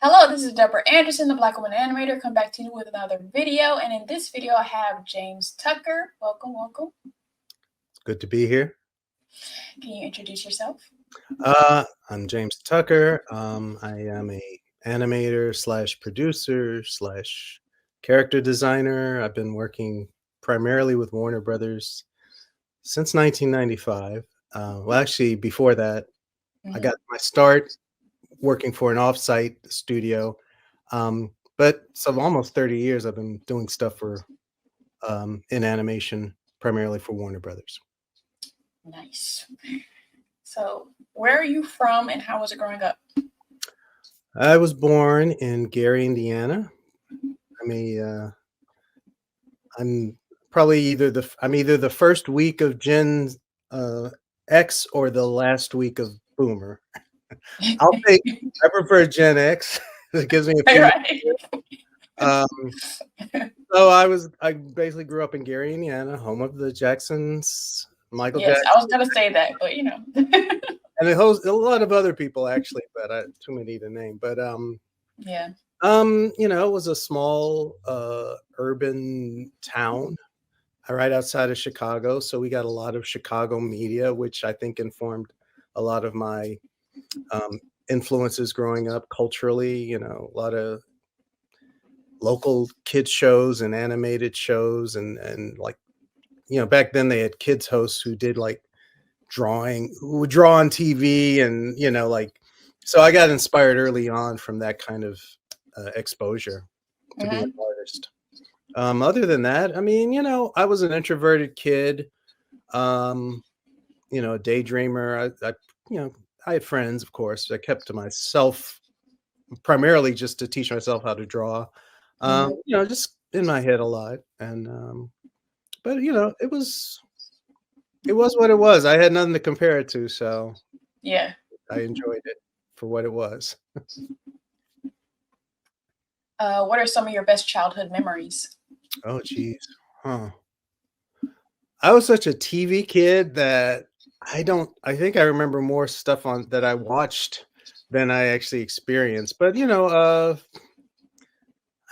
Hello, this is Deborah Anderson, the BlkWmnAnimator. Come back to you with another video. And in this video, I have James Tucker. Welcome, welcome. It's good to be here. Can you introduce yourself? I'm James Tucker. I am a animator slash producer slash character designer. I've been working primarily with Warner Brothers since 1995. Well, actually, before that, I got my start working for an offsite studio. But so almost 30 years, I've been doing stuff for in animation, primarily for Warner Brothers. Nice. So, where are you from, and how was it growing up? I was born in Gary, Indiana. I'm probably either the first week of Gen X or the last week of Boomer. I prefer Gen X. It gives me a few. Right. So I basically grew up in Gary, Indiana, home of the Jacksons, Michael Yes, Jackson. I was gonna say that, but you know. And a lot of other people actually, but too many to name. But yeah. it was a small urban town right outside of Chicago. So we got a lot of Chicago media, which I think informed a lot of my influences growing up culturally. A lot of local kids shows and animated shows and like, back then they had kids hosts who did like who would draw on TV and, so I got inspired early on from that kind of exposure to be an artist. Other than that, I was an introverted kid, a daydreamer. I had friends, of course. I kept to myself primarily just to teach myself how to draw, just in my head a lot. And, but it was what it was. I had nothing to compare it to. So yeah, I enjoyed it for what it was. What are some of your best childhood memories? Oh, geez. Huh. I was such a TV kid that I think I remember more stuff that I watched than I actually experienced. But, it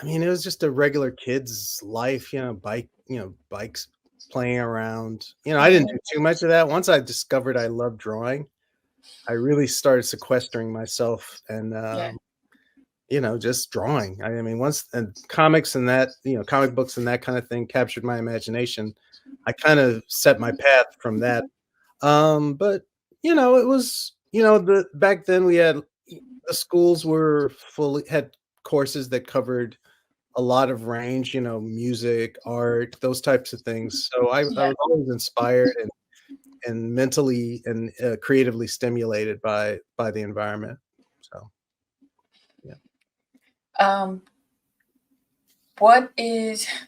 was just a regular kid's life, bikes playing around. I didn't do too much of that. Once I discovered I loved drawing, I really started sequestering myself and, just drawing. And comics and that, comic books and that kind of thing captured my imagination. I kind of set my path from that. But it was, back then we had, the schools had courses that covered a lot of range, music, art, those types of things. So I was always inspired and mentally and creatively stimulated by the environment. So, yeah.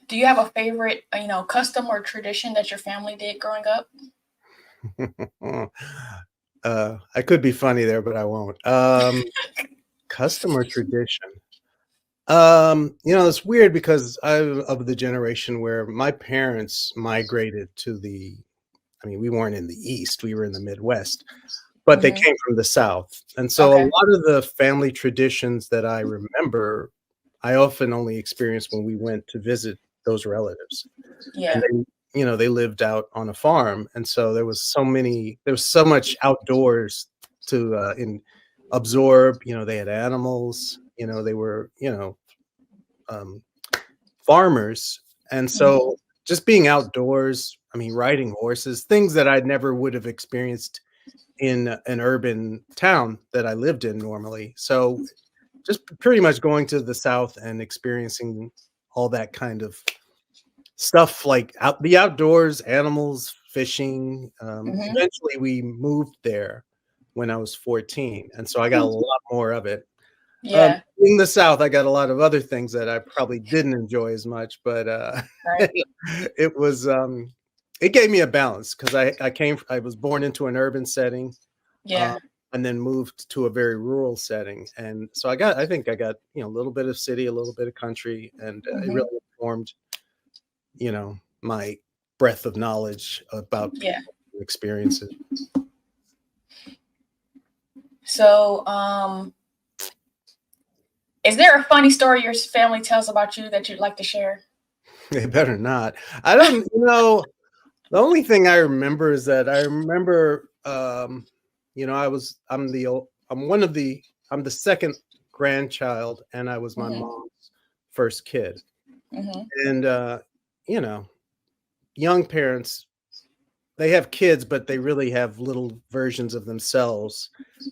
Do you have a favorite, custom or tradition that your family did growing up? I could be funny there, but I won't. Custom or tradition? It's weird because I'm of the generation where my parents migrated to we weren't in the East, we were in the Midwest, but they came from the South. And so a lot of the family traditions that I remember, I often only experienced when we went to visit those relatives. Yeah. And they lived out on a farm. And so there was so much outdoors to absorb. They had animals, they were, farmers. And so just being outdoors, riding horses, things that I never would have experienced in an urban town that I lived in normally. So just pretty much going to the South and experiencing all that kind of stuff, like the outdoors, animals, fishing. Eventually we moved there when I was 14. And so I got a lot more of it. Yeah. In the South, I got a lot of other things that I probably didn't enjoy as much, but Right. it was it gave me a balance because I was born into an urban setting, and then moved to a very rural setting, and so I think I got a little bit of city, a little bit of country, and it really informed my breadth of knowledge about experiences. So Is there a funny story your family tells about you that you'd like to share? They better not. I don't, the only thing I remember is that I remember, I'm the second grandchild, and I was my Mhm. mom's first kid. Mhm. And, you know, young parents, they have kids, but they really have little versions of themselves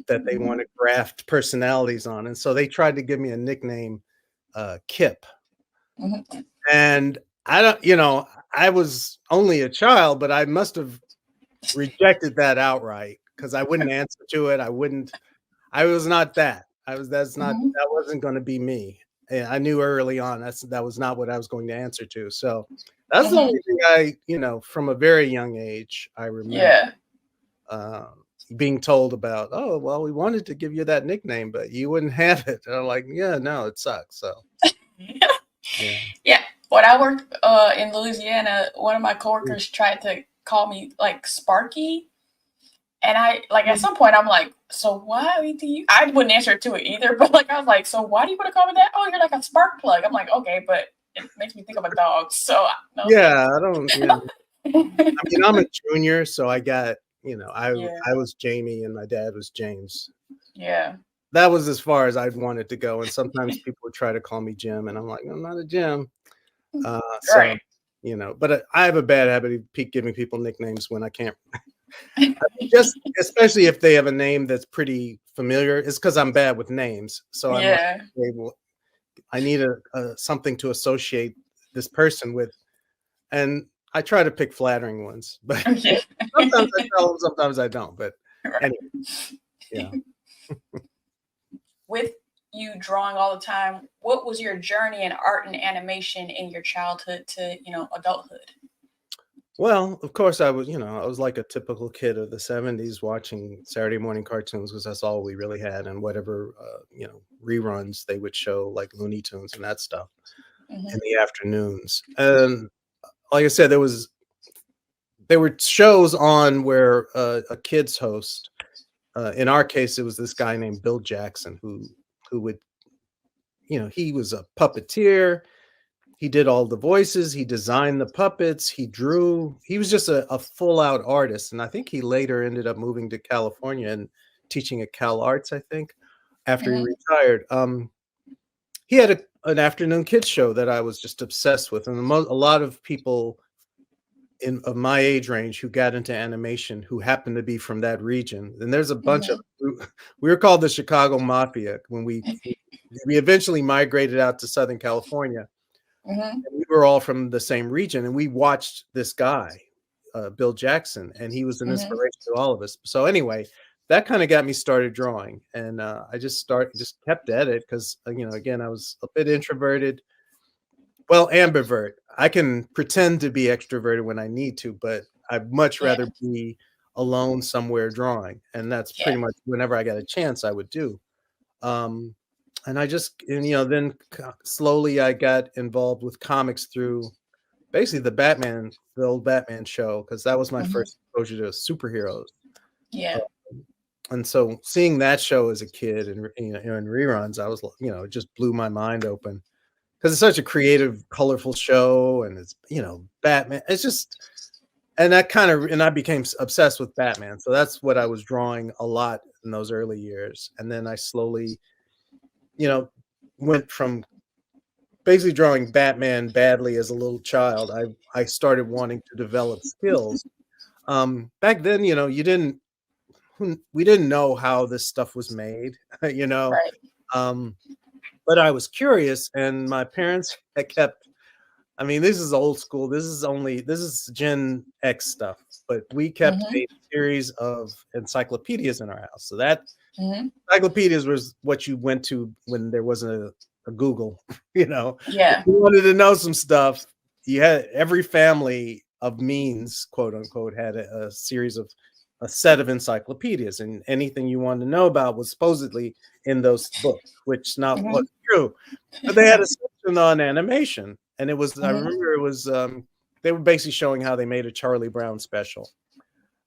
that they want Mhm. to graft personalities on. And so they tried to give me a nickname, Kip. Mhm. And I don't, I was only a child, but I must have rejected that outright because I wouldn't answer to it. I was not that. Mhm. That wasn't going to be me. And I knew early on that was not what I was going to answer to. So that's the Mhm. only thing from a very young age, I remember Yeah. uh, being told about, oh, well, we wanted to give you that nickname, but you wouldn't have it. And I'm like, yeah, no, it sucks. So, yeah. Yeah. When I worked in Louisiana, one of my Mm. coworkers tried to call me like Sparky. And I like at some point I'm like, so why do you I wouldn't answer to it either, but like I was like, so why do you want to call me that? Oh, you're like a spark plug. I'm like, okay, but it makes me think of a dog. So no Yeah, thanks. I don't, I mean, I'm a junior, so I got, Yeah. I was Jamie and my dad was James. Yeah. That was as far as I'd wanted to go, and sometimes people would try to call me Jim, and I'm like, "I'm not a Jim." So, Right. but I have a bad habit of giving people nicknames when I can't. Just especially if they have a name that's pretty familiar. It's because I'm bad with names, so I'm like, Yeah. "Okay, well, I need a something to associate this person with," and I try to pick flattering ones, but Yeah. sometimes I tell them, sometimes I don't. But Right. anyway, yeah. With you drawing all the time, what was your journey in art and animation in your childhood to, adulthood? Well, of course, I was like a typical kid of the '70s watching Saturday morning cartoons because that's all we really had, and whatever, reruns they would show, like Looney Tunes and that stuff in Hmm. the afternoons. And like I said, there were shows on where a kids host. In our case, it was this guy named Bill Jackson who would, he was a puppeteer. He did all the voices, he designed the puppets, he drew. He was just a full out artist, and I think he later ended up moving to California and teaching at Cal Arts, I think, after he Hmm. retired. He had an afternoon kids show that I was just obsessed with, and a lot of people of my age range who got into animation who happened to be from that region. And there's a bunch of Hmm. we were called the Chicago Mafia when we eventually migrated out to Southern California. Hmm. We were all from the same region, and we watched this guy, Bill Jackson, and he was an Hmm. inspiration to all of us. So anyway, that kind of got me started drawing, and I just kept at it because again, I was a bit introverted. Well, ambivert. I can pretend to be extroverted when I need to, but I'd much Yeah. rather be alone somewhere drawing, and that's Yeah. pretty much whenever I got a chance, I would do. Um, then slowly I got involved with comics through basically the old Batman show, because that was my Hmm. first exposure to superheroes. Uh, Yeah. and so seeing that show as a kid and in reruns, I was it just blew my mind open because it's such a creative, colorful show, and it's Batman. It's just and I became obsessed with Batman. So that's what I was drawing a lot in those early years, and then I slowly you know went from basically drawing Batman badly as a little child. I started wanting to develop skills. Back then, we didn't know how this stuff was made, you know. Right. Um, but I was curious, and my parents had kept. I mean, this is old school. This is Gen X stuff, but we kept Hmm. a series of encyclopedias in our house. So that Hmm. encyclopedias was what you went to when there wasn't a Google. If Yeah. you wanted to know some stuff, you had every family of means, quote unquote, had a set of encyclopedias, and anything you wanted to know about was supposedly in those books, which not was Hmm. true. But they had a section on animation, and I Hmm. remember it was they were basically showing how they made a Charlie Brown special.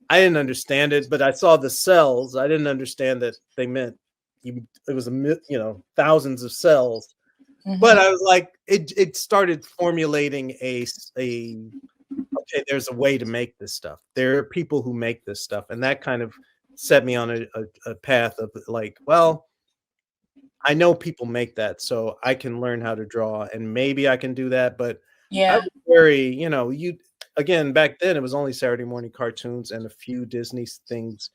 I didn't understand it, but I saw the cells. I didn't understand that they meant it was thousands of cells. But Mhm. I was like, it started formulating okay, there's a way to make this stuff. There are people who make this stuff, and that kind of set me on a path of like, well, I know people make that, so I can learn how to draw, and maybe I can do that. But I Yeah. was very, you again back then it was only Saturday morning cartoons and a few Disney things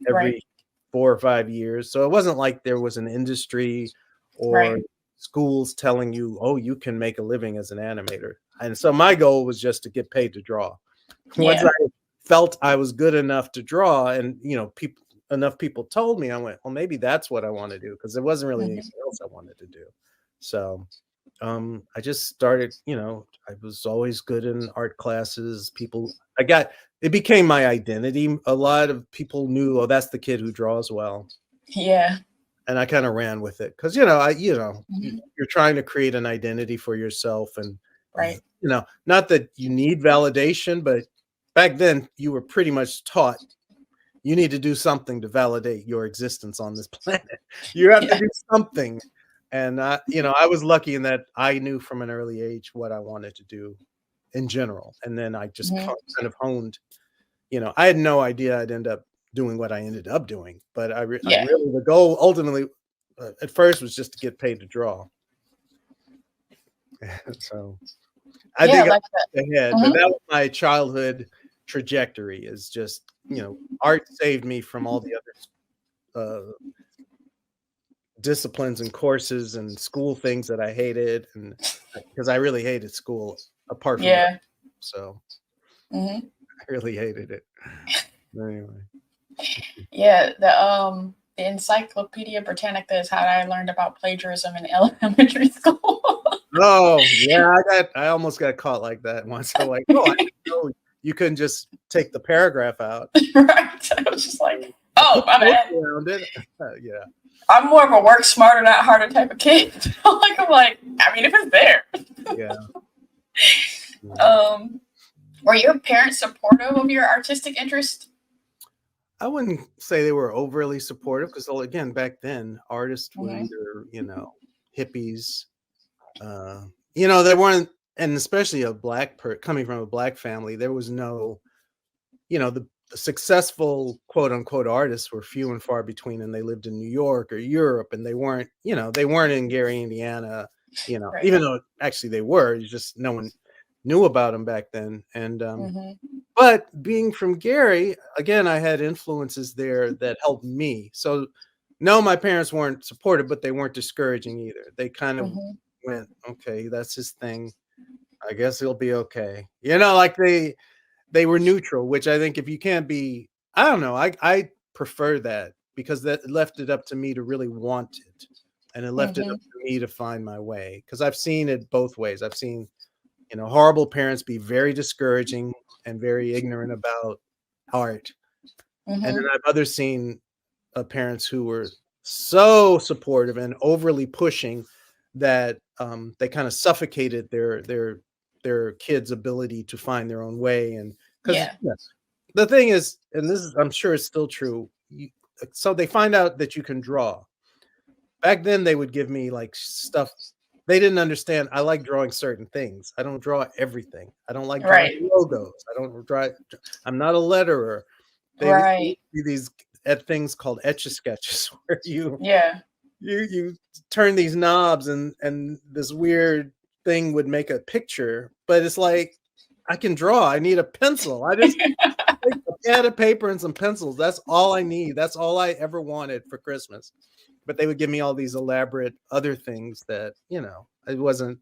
Right. every 4 or 5 years. So it wasn't like there was an industry or Right. schools telling you, oh, you can make a living as an animator. And so my goal was just to get paid to draw. Once Yeah. I felt I was good enough to draw, and enough people told me, I went, well, maybe that's what I want to do, because there wasn't really Mhm. anything else I wanted to do. So I just started, I was always good in art classes. It became my identity. A lot of people knew, oh, that's the kid who draws well. Yeah. And I kind of ran with it because, Mhm. you're trying to create an identity for yourself. And, Right. not that you need validation, but back then you were pretty much taught you need to do something to validate your existence on this planet. You have to Yeah. do something. And, I was lucky in that I knew from an early age what I wanted to do in general. And then I just Mhm. kind of honed, I had no idea I'd end up doing what I ended up doing. But I Yeah. really, the goal ultimately at first was just to get paid to draw. So I Yeah. think I Like jumped ahead, but that. that was my childhood trajectory, is just, art saved me from all the other disciplines and courses and school things that I hated, and because I really hated school apart from Yeah. so Mhm. I really hated it. Anyway. Yeah. The Encyclopedia Britannica is how I learned about plagiarism in elementary school. Oh, yeah, I almost got caught like that once. I'm like, "Oh, I didn't know you couldn't just take the paragraph out. Right. I was just like, I oh, put my quotes bad. around it." Yeah. I'm more of a work smarter, not harder type of kid. I'm like, I mean, if it's there. Yeah. Yeah. Um, were your parents supportive of your artistic interest? I wouldn't say they were overly supportive because, again, back then, artists were Hmm. either, hippies, uh, they weren't, and especially coming from a black family, there was no, the successful quote unquote artists were few and far between, and they lived in New York or Europe, and they weren't in Gary, Indiana, Right. even though actually they were, it's just no one knew about them back then. And Hmm. but being from Gary, again, I had influences there that helped me. So no, my parents weren't supportive, but they weren't discouraging either. They kind of Hmm. went, okay, that's his thing. I guess he'll be okay. Like they were neutral, which I think if you can't be, I don't know, I prefer that, because that left it up to me to really want it. And it left it up Hmm. to me to find my way. Because I've seen it both ways. I've seen, horrible parents be very discouraging and very ignorant about art. And then Hmm. I've other seen parents who were so supportive and overly pushing that they kind of suffocated their kids' ability to find their own way. And because Yeah. the thing is, and this is, I'm sure it's still true. So they find out that you can draw. Back then, they would give me like stuff they didn't understand. I like drawing certain things. I don't draw everything. I don't like drawing Right. logos. I don't draw. I'm not a letterer. They Right. do these at things called etch a sketches where Yeah. you turn these knobs, and this weird thing would make a picture, but it's like I can draw. I need a pencil. I just take a pad of paper and some pencils. That's all I need. That's all I ever wanted for Christmas. But they would give me all these elaborate other things that, it wasn't,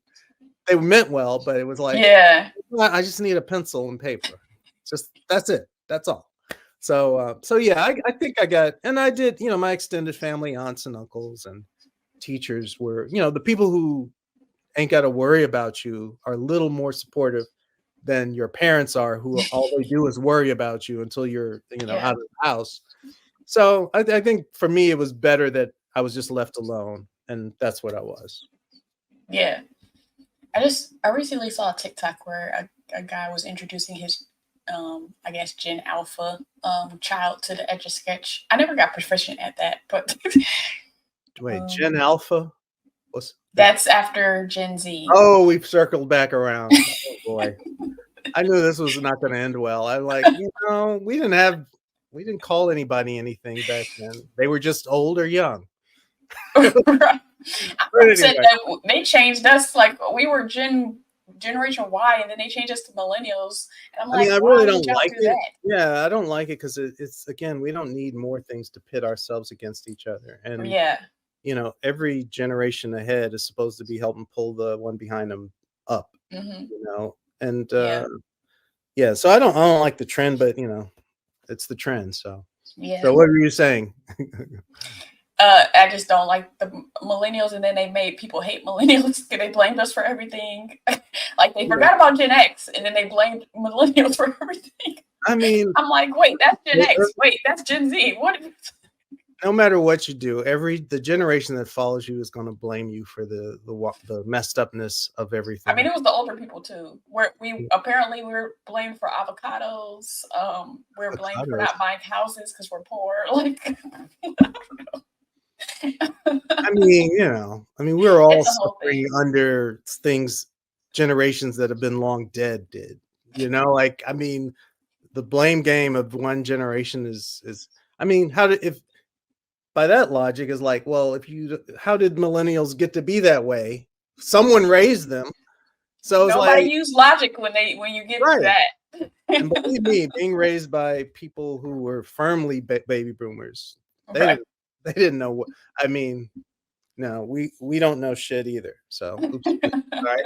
they meant well, but it was like, Yeah. "Well, I just need a pencil and paper. Just that's it. That's all." So yeah, I think I got, and I did, my extended family, aunts and uncles and teachers were, the people who ain't got to worry about you are a little more supportive than your parents are, who all they do is worry about you until you're, Yeah. out of the house. So I think for me, it was better that I was just left alone, and that's what I was. Yeah. I recently saw a TikTok where a guy was introducing his I guess Gen Alpha child to the Etch a Sketch. I never got proficient at that, but Wait, Gen Alpha? What's That's after Gen Z. Oh, we've circled back around. Oh boy. I knew this was not gonna end well. I'm like, we didn't call anybody anything back then. They were just old or young. Right. But Said anyway. that they changed us, like we were Generation Y, and then they changed us to millennials. And I'm I mean, like, I why really would don't y'all like do it. that? Yeah, I don't like it because it's again, we don't need more things to pit ourselves against each other. And Yeah. every generation ahead is supposed to be helping pull the one behind them up. Mm-hmm. And Yeah. yeah, so I don't like the trend, but it's the trend. So Yeah. So what were you saying? I just don't like the millennials, and then they made people hate millennials. They blamed us for everything. Like they forgot about Gen X, and then they blamed millennials for everything. I mean, I'm like, wait, that's Gen X. Wait, that's Gen Z. What? No matter what you do, the generation that follows you is going to blame you for the messed upness of everything. I mean, it was the older people too. We were blamed for avocados. We're blamed for not buying houses because we're poor. Like, I mean, we're all suffering under generations that have been long dead did. Like, I mean, the blame game of one generation is I mean, by that logic is like, well, how did millennials get to be that way? Someone raised them. So it's nobody like, use logic when you get to that. And believe me, being raised by people who were firmly baby boomers, they didn't know what. I mean, no, we don't know shit either. So right?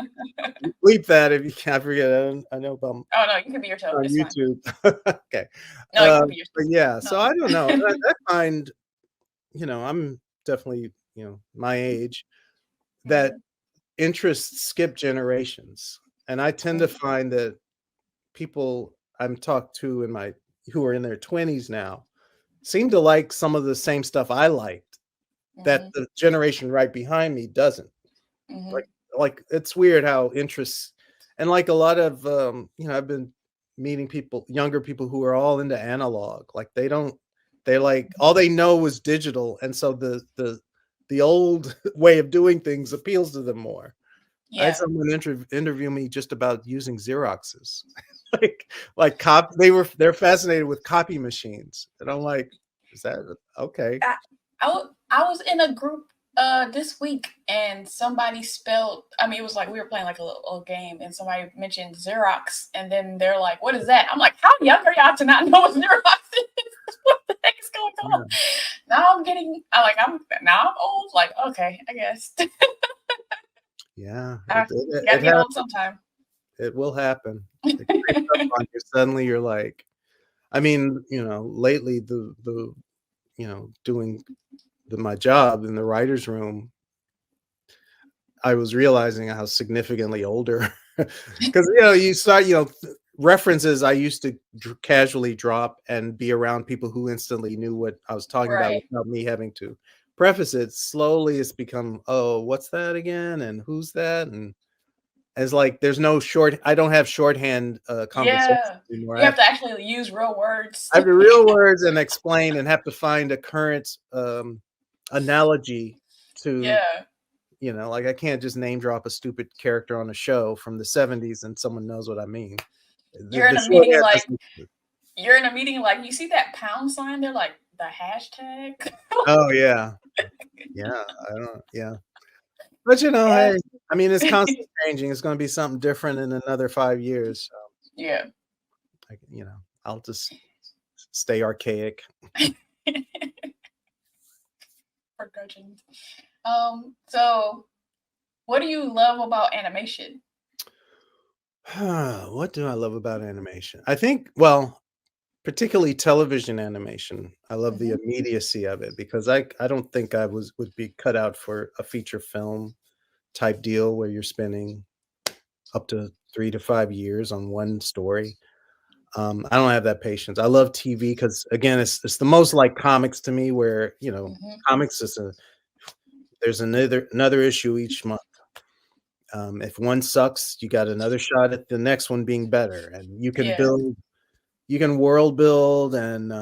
Bleep that if you can't forget. I know about. Oh no, you can be your toe on it's YouTube. Okay. No, you can be your toe. But yeah, so I don't know. I find, I'm definitely, my age, that interests skip generations, and I tend to find that people I'm talked to who are in their 20s now seem to like some of the same stuff I liked that the generation right behind me doesn't. Like it's weird how interests, and like a lot of I've been meeting younger people who are all into analog. Like they like all they know was digital, and so the old way of doing things appeals to them more. I had someone interview me just about using Xeroxes. They're fascinated with copy machines, and I'm like, is that okay? I was in a group this week, and somebody spelled. I mean, it was like we were playing like a little game, and somebody mentioned Xerox, and then they're like, "What is that?" I'm like, "How young are y'all to not know what Xerox is? What the heck is going on?" Now I'm old. Like, okay, I guess. Yeah, gotta get old sometime. It will happen. It creeps up on you. Suddenly you're like, I mean, lately doing my job in the writer's room, I was realizing how significantly older, because you start, references I used to casually drop and be around people who instantly knew what I was talking about without me having to preface it. Slowly it's become, oh, what's that again? And who's that? And it's like there's no I don't have shorthand conversation anymore. You have to actually use real words. I have the real words and explain, and have to find a current analogy to like I can't just name drop a stupid character on a show from the 70s and someone knows what I mean. You're in a meeting like you see that pound sign, they're like the hashtag. Oh yeah. But hey, I mean, it's constantly changing. It's going to be something different in another 5 years. So, yeah. I'll just stay archaic. So what do you love about animation? What do I love about animation? I think, well, particularly television animation. I love the immediacy of it, because I don't think I would be cut out for a feature film type deal where you're spending up to 3 to 5 years on one story. I don't have that patience. I love TV because, again, it's the most like comics to me, where comics is there's another issue each month. If one sucks, you got another shot at the next one being better, and you can world build, and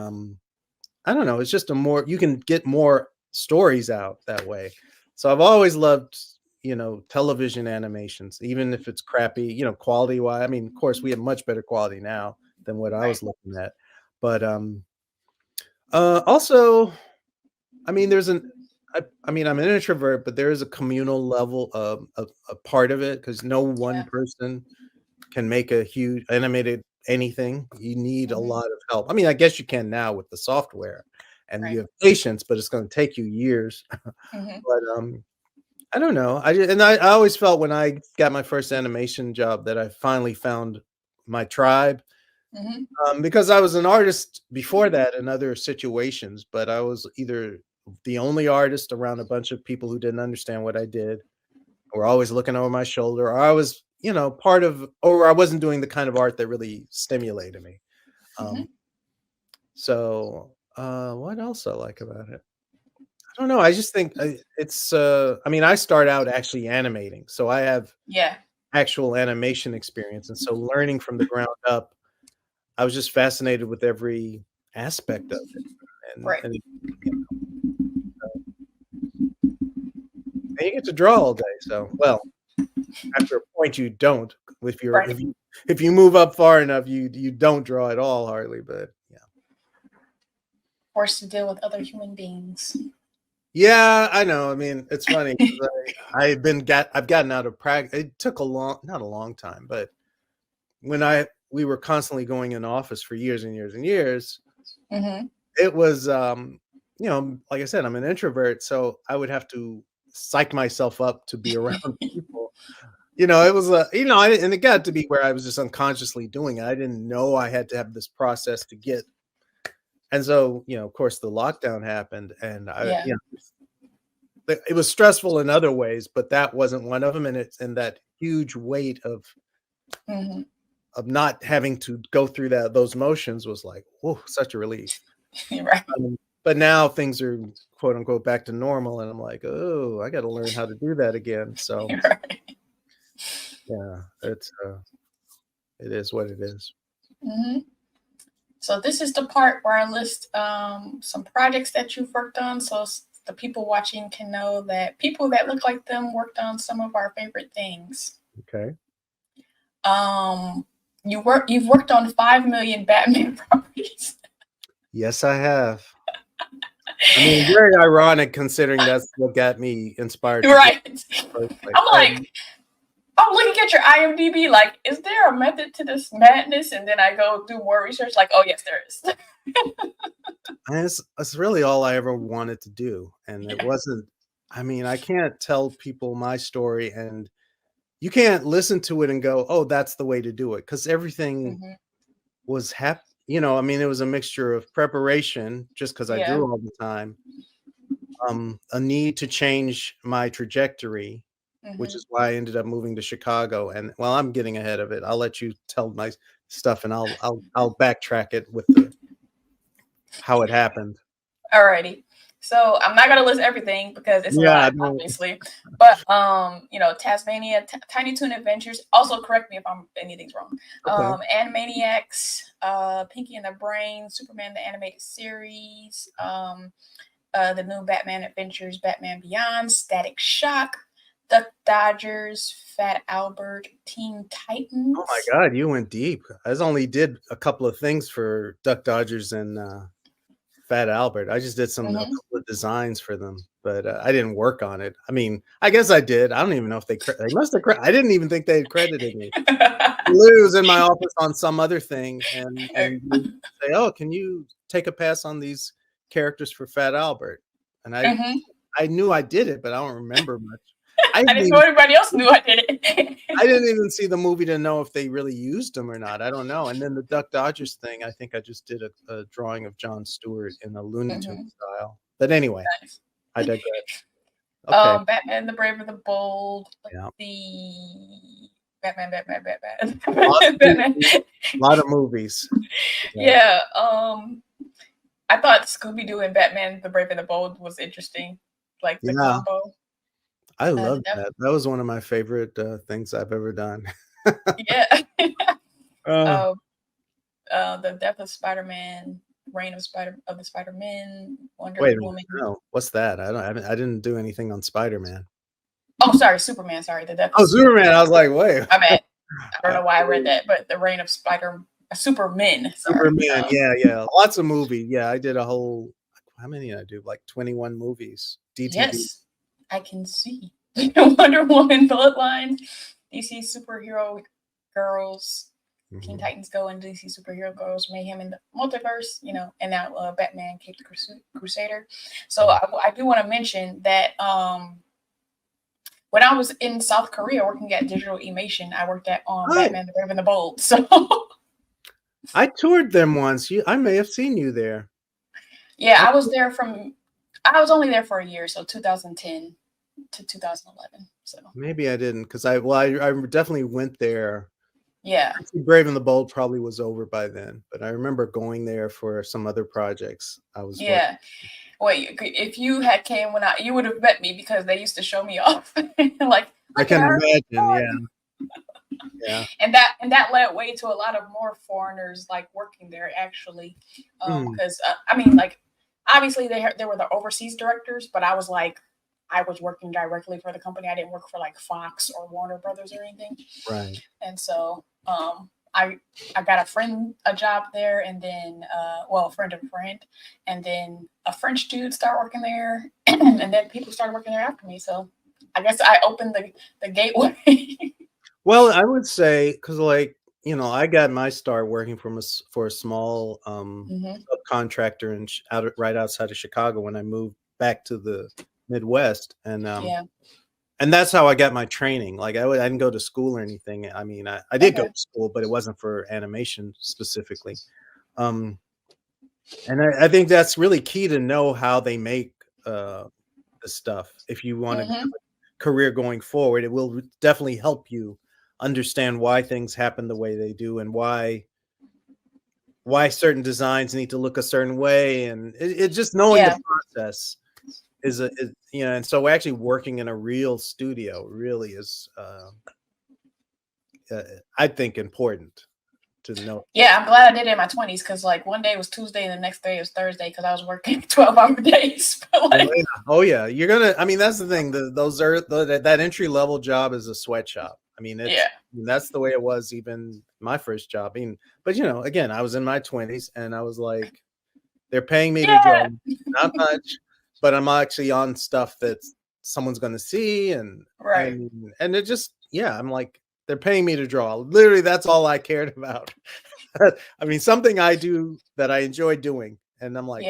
I don't know. It's just you can get more stories out that way. So I've always loved, television animations, even if it's crappy, quality wise. I mean, of course, we have much better quality now than what I Right. was looking at. But also, I mean, I mean, I'm an introvert, but there is a communal level of a part of it because no one Yeah. person can make a huge animated anything. You need a Mhm. lot of help. I mean, I guess you can now with the software and you Right. have patience, but it's going to take you years. Mhm. But I don't know. I always felt when I got my first animation job that I finally found my tribe. Mhm. Because I was an artist before that in other situations, but I was either the only artist around a bunch of people who didn't understand what I did, or always looking over my shoulder, or I was, part of, or I wasn't doing the kind of art that really stimulated me. Um, Mhm. so, what else I like about it? I don't know. I just think it's. I mean, I start out actually animating, so I have Yeah. actual animation experience, and so learning from the ground up, I was just fascinated with every aspect of it, Right. and you get to draw all day. So, well, after a point, you don't. If you're Right. if you move up far enough, you don't draw at all, hardly. But yeah, Forced to deal with other human beings. yeah, I know. I mean, it's funny 'cause I've gotten out of practice. It took not a long time, but when we were constantly going in office for years and years and years, Mhm. it was like I said, I'm an introvert, so I would have to psych myself up to be around people. It was and it got to be where I was just unconsciously doing it. I didn't know I had to have this process to get. And so, of course, the lockdown happened, and Yeah. it was stressful in other ways, but that wasn't one of them. And it's and that huge weight Mhm. of not having to go through those motions was like, whoa, such a relief. Right. But now things are quote unquote back to normal, and I'm like, oh, I got to learn how to do that again. So Right. yeah, it is what it is. Mhm. So this is the part where I list some projects that you've worked on, so the people watching can know that people that look like them worked on some of our favorite things. Okay. Um, you've worked on 5 million Batman properties. Yes, I have. I mean, very ironic considering that's what got me inspired to draw Right. in the first place. I'm like, I'm looking at your IMDb, like, is there a method to this madness? And then I go do more research, like, oh yes, there is. And it's really all I ever wanted to do, and it Yeah. wasn't. I mean, I can't tell people my story, and you can't listen to it and go, "Oh, that's the way to do it," because everything Hmm. was I mean, it was a mixture of preparation, just because I Yeah. drew all the time, a need to change my trajectory, which Hmm. is why I ended up moving to Chicago. And well, I'm getting ahead of it. I'll let you tell my stuff, and I'll backtrack it with the how it happened. Alrighty. So I'm not gonna list everything because it's a Yeah, lot, no, obviously. But Tasmania, Tiny Toon Adventures. Also, correct me if anything's wrong. okay. Animaniacs, Pinky and the Brain, Superman the Animated Series, the new Batman Adventures, Batman Beyond, Static Shock, Duck Dodgers, Fat Albert, Teen Oh my Titans. god, you went deep. I just only did a couple of things for Duck Dodgers and, Fat Albert. I just did a Hmm. couple of designs for them, but, I didn't work on it. I mean, I guess I did. I don't even know if they must have I didn't even think they had credited me. Lou was in my office on some other thing, and they say, "Oh, can you take a pass on these characters for Fat Albert?" And Hmm. I knew I did it, but I don't remember much. I I didn't didn't know even everybody else knew I did it. I didn't even see the movie to know if they really used them or not. I don't know. And then the Duck Dodgers thing, I think I just did a drawing of Jon Stewart in a Looney Tunes Hmm. style. But anyway, Nice. I digress. Okay. Batman the Brave and the Bold. Yeah. The Batman, Lot of Batman. movies. Lot of movies. Yeah. Yeah. I thought Scooby Doo and Batman the Brave and the Bold was interesting, like the Yeah. combo. I The love that. That was one of my favorite, things I've ever done. yeah. Uh, uh, the Death of Spider Man. Reign of the Spider-Men, Wonder Wait a minute. Woman. No, what's that? I didn't do anything on Spider-Man. Oh, sorry, Superman. Sorry, the death Oh, of Superman. Superman. I was like, wait. I meant I don't know why I read that, but the Reign of Supermen. Sorry. Superman. Yeah. Lots of movies. Yeah, I did a whole. How many did I do? Like 21 movies. DTV. Yes, I can see Wonder Woman, Bloodlines, DC Superhero Girls, Teen Titans Go, and DC Superhero Girls, Mayhem in the Multiverse, and now Batman, Cape the Crusader. So I do want to mention that when I was in South Korea working at BlkWmnAnimator, I worked at Batman the Brave and the Bold. So I toured them once. I may have seen you there. Yeah, I was there I was only there for a year, so 2010 to 2011. So maybe I didn't, because I definitely went there. Yeah, Brave and the Bold probably was over by then, but I remember going there for some other projects. Wait, if you had came when you would have met me, because they used to show me off. Like I can imagine, yeah. And that led way to a lot of more foreigners like working there actually, because I mean, like, obviously there were the overseas directors, but I was working directly for the company. I didn't work for like Fox or Warner Brothers or anything. Right. And so I got a job there, and then a friend of a friend, and then a French dude started working there, and then people started working there after me. So I guess I opened the gateway. Well, I would say, because I got my start working for a small subcontractor right outside of Chicago when I moved back to the Midwest, and and that's how I got my training. Like I didn't go to school or anything. I mean, I did go to school, but it wasn't for animation specifically. And I think that's really key to know how they make the stuff. If you want a career going forward, it will definitely help you understand why things happen the way they do, and why certain designs need to look a certain way, and it just knowing the process is and so actually working in a real studio really is I think important to know. Yeah, I'm glad I did it in my 20s, because like one day was Tuesday and the next day was Thursday, because I was working 12-hour days. Oh yeah, you're gonna. I mean, that's the thing. That entry level job is a sweatshop. I mean, that's the way it was even my first job. I mean, but again, I was in my 20s, and I was like, they're paying me to draw, not much, but I'm actually on stuff that someone's going to see, and it just I'm like, they're paying me to draw. Literally, that's all I cared about. I mean, something I do that I enjoy doing, and I'm like,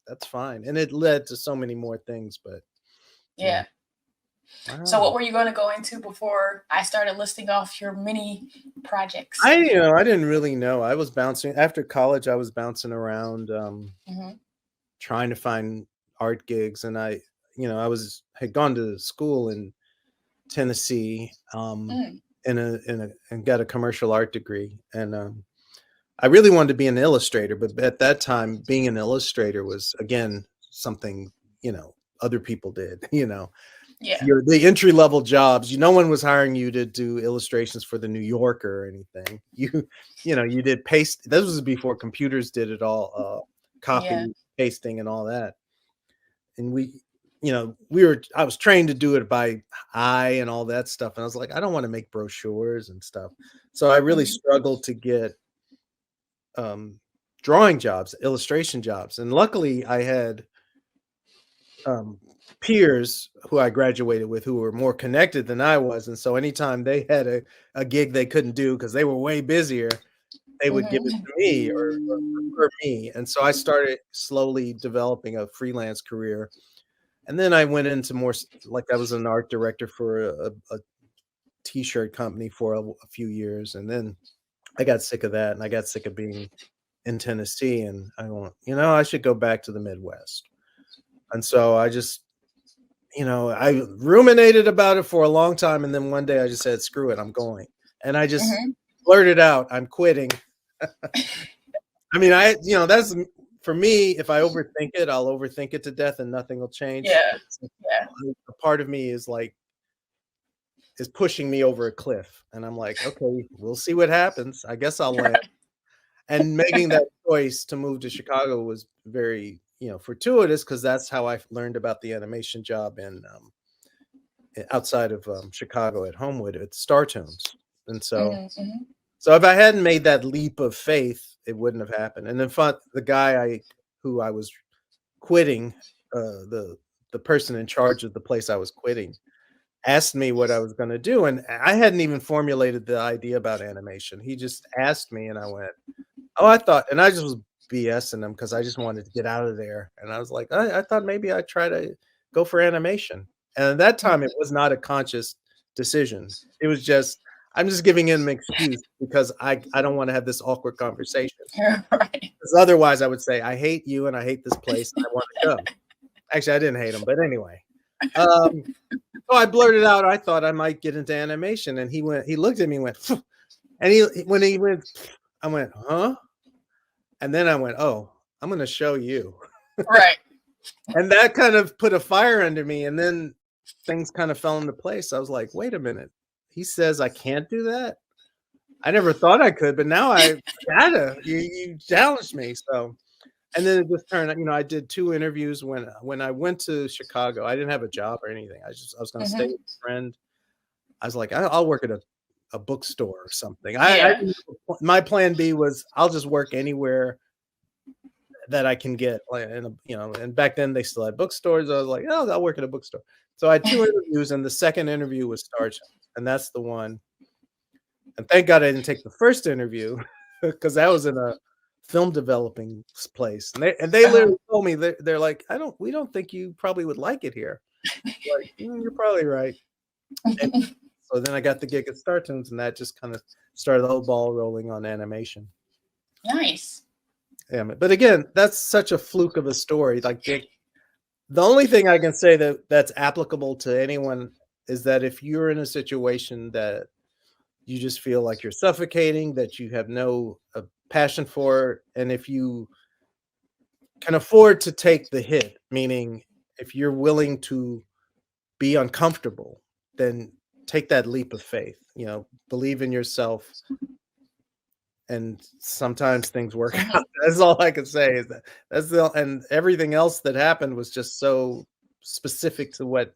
that's fine. And it led to so many more things, but Wow. So what were you going to go into before I started listing off your mini projects? I didn't really know. I was bouncing after college. I was bouncing around, trying to find art gigs, and I had gone to school in Tennessee, and got a commercial art degree, and I really wanted to be an illustrator, but at that time, being an illustrator was again something other people did. The entry level jobs. No one was hiring you to do illustrations for the New Yorker or anything. You did paste. This was before computers did it all, copy, pasting, and all that. And I was trained to do it by eye and all that stuff. And I was like, I don't want to make brochures and stuff. So I really struggled to get drawing jobs, illustration jobs. And luckily I had peers who I graduated with who were more connected than I was. And so anytime they had a gig they couldn't do because they were way busier, they would give it to me or for me. And so I started slowly developing a freelance career. And then I went into more, like I was an art director for a t-shirt company for a few years. And then I got sick of that, and I got sick of being in Tennessee, and I went, I should go back to the Midwest. And so I just, I ruminated about it for a long time. And then one day I just said, screw it, I'm going. And I just blurted out, I'm quitting. I mean, that's for me. If I overthink it, I'll overthink it to death and nothing will change. A part of me is pushing me over a cliff. And I'm like, okay, we'll see what happens. I guess I'll land. And making that choice to move to Chicago was very, fortuitous because that's how I learned about the animation job in outside of Chicago at Homewood at Star Tunes. And Mm-hmm. so if I hadn't made that leap of faith, it wouldn't have happened. And then the guy who I was quitting, the person in charge of the place I was quitting, asked me what I was going to do, and I hadn't even formulated the idea about animation. He just asked me, and I went, "Oh, I thought," and I just was BSing him because I just wanted to get out of there. And I was like, I thought maybe I'd try to go for animation. And at that time, it was not a conscious decision. It was just I'm just giving him an excuse because I don't want to have this awkward conversation. Right. Because otherwise, I would say I hate you and I hate this place. And I want to go. Actually, I didn't hate him, but anyway. So I blurted out, I thought I might get into animation, and he looked at me and went, "Phew." And when he went, I went, huh? And then I went, oh, I'm going to show you. Right. And that kind of put a fire under me. And then things kind of fell into place. I was like, wait a minute. He says I can't do that. I never thought I could, but now I gotta. You challenged me. So, and then it just turned, I did 2 interviews when I went to Chicago. I didn't have a job or anything. I was going to stay with a friend. I was like, I'll work at a bookstore or something. My plan B was I'll just work anywhere that I can get, and back then they still had bookstores. I was like, oh, I'll work at a bookstore. So I had 2 interviews, and the second interview was Star Tunes, and that's the one. And thank God I didn't take the first interview because that was in a film developing place, and they literally told me they're like, we don't think you probably would like it here. Like, you're probably right. And so then I got the gig at Star Tunes, and that just kind of started the whole ball rolling on animation. Nice. Yeah, but again, that's such a fluke of a story. Like the only thing I can say that's applicable to anyone is that if you're in a situation that you just feel like you're suffocating, that you have no passion for, and if you can afford to take the hit, meaning if you're willing to be uncomfortable, then take that leap of faith, believe in yourself. And sometimes things work out. That's all I can say is and everything else that happened was just so specific to what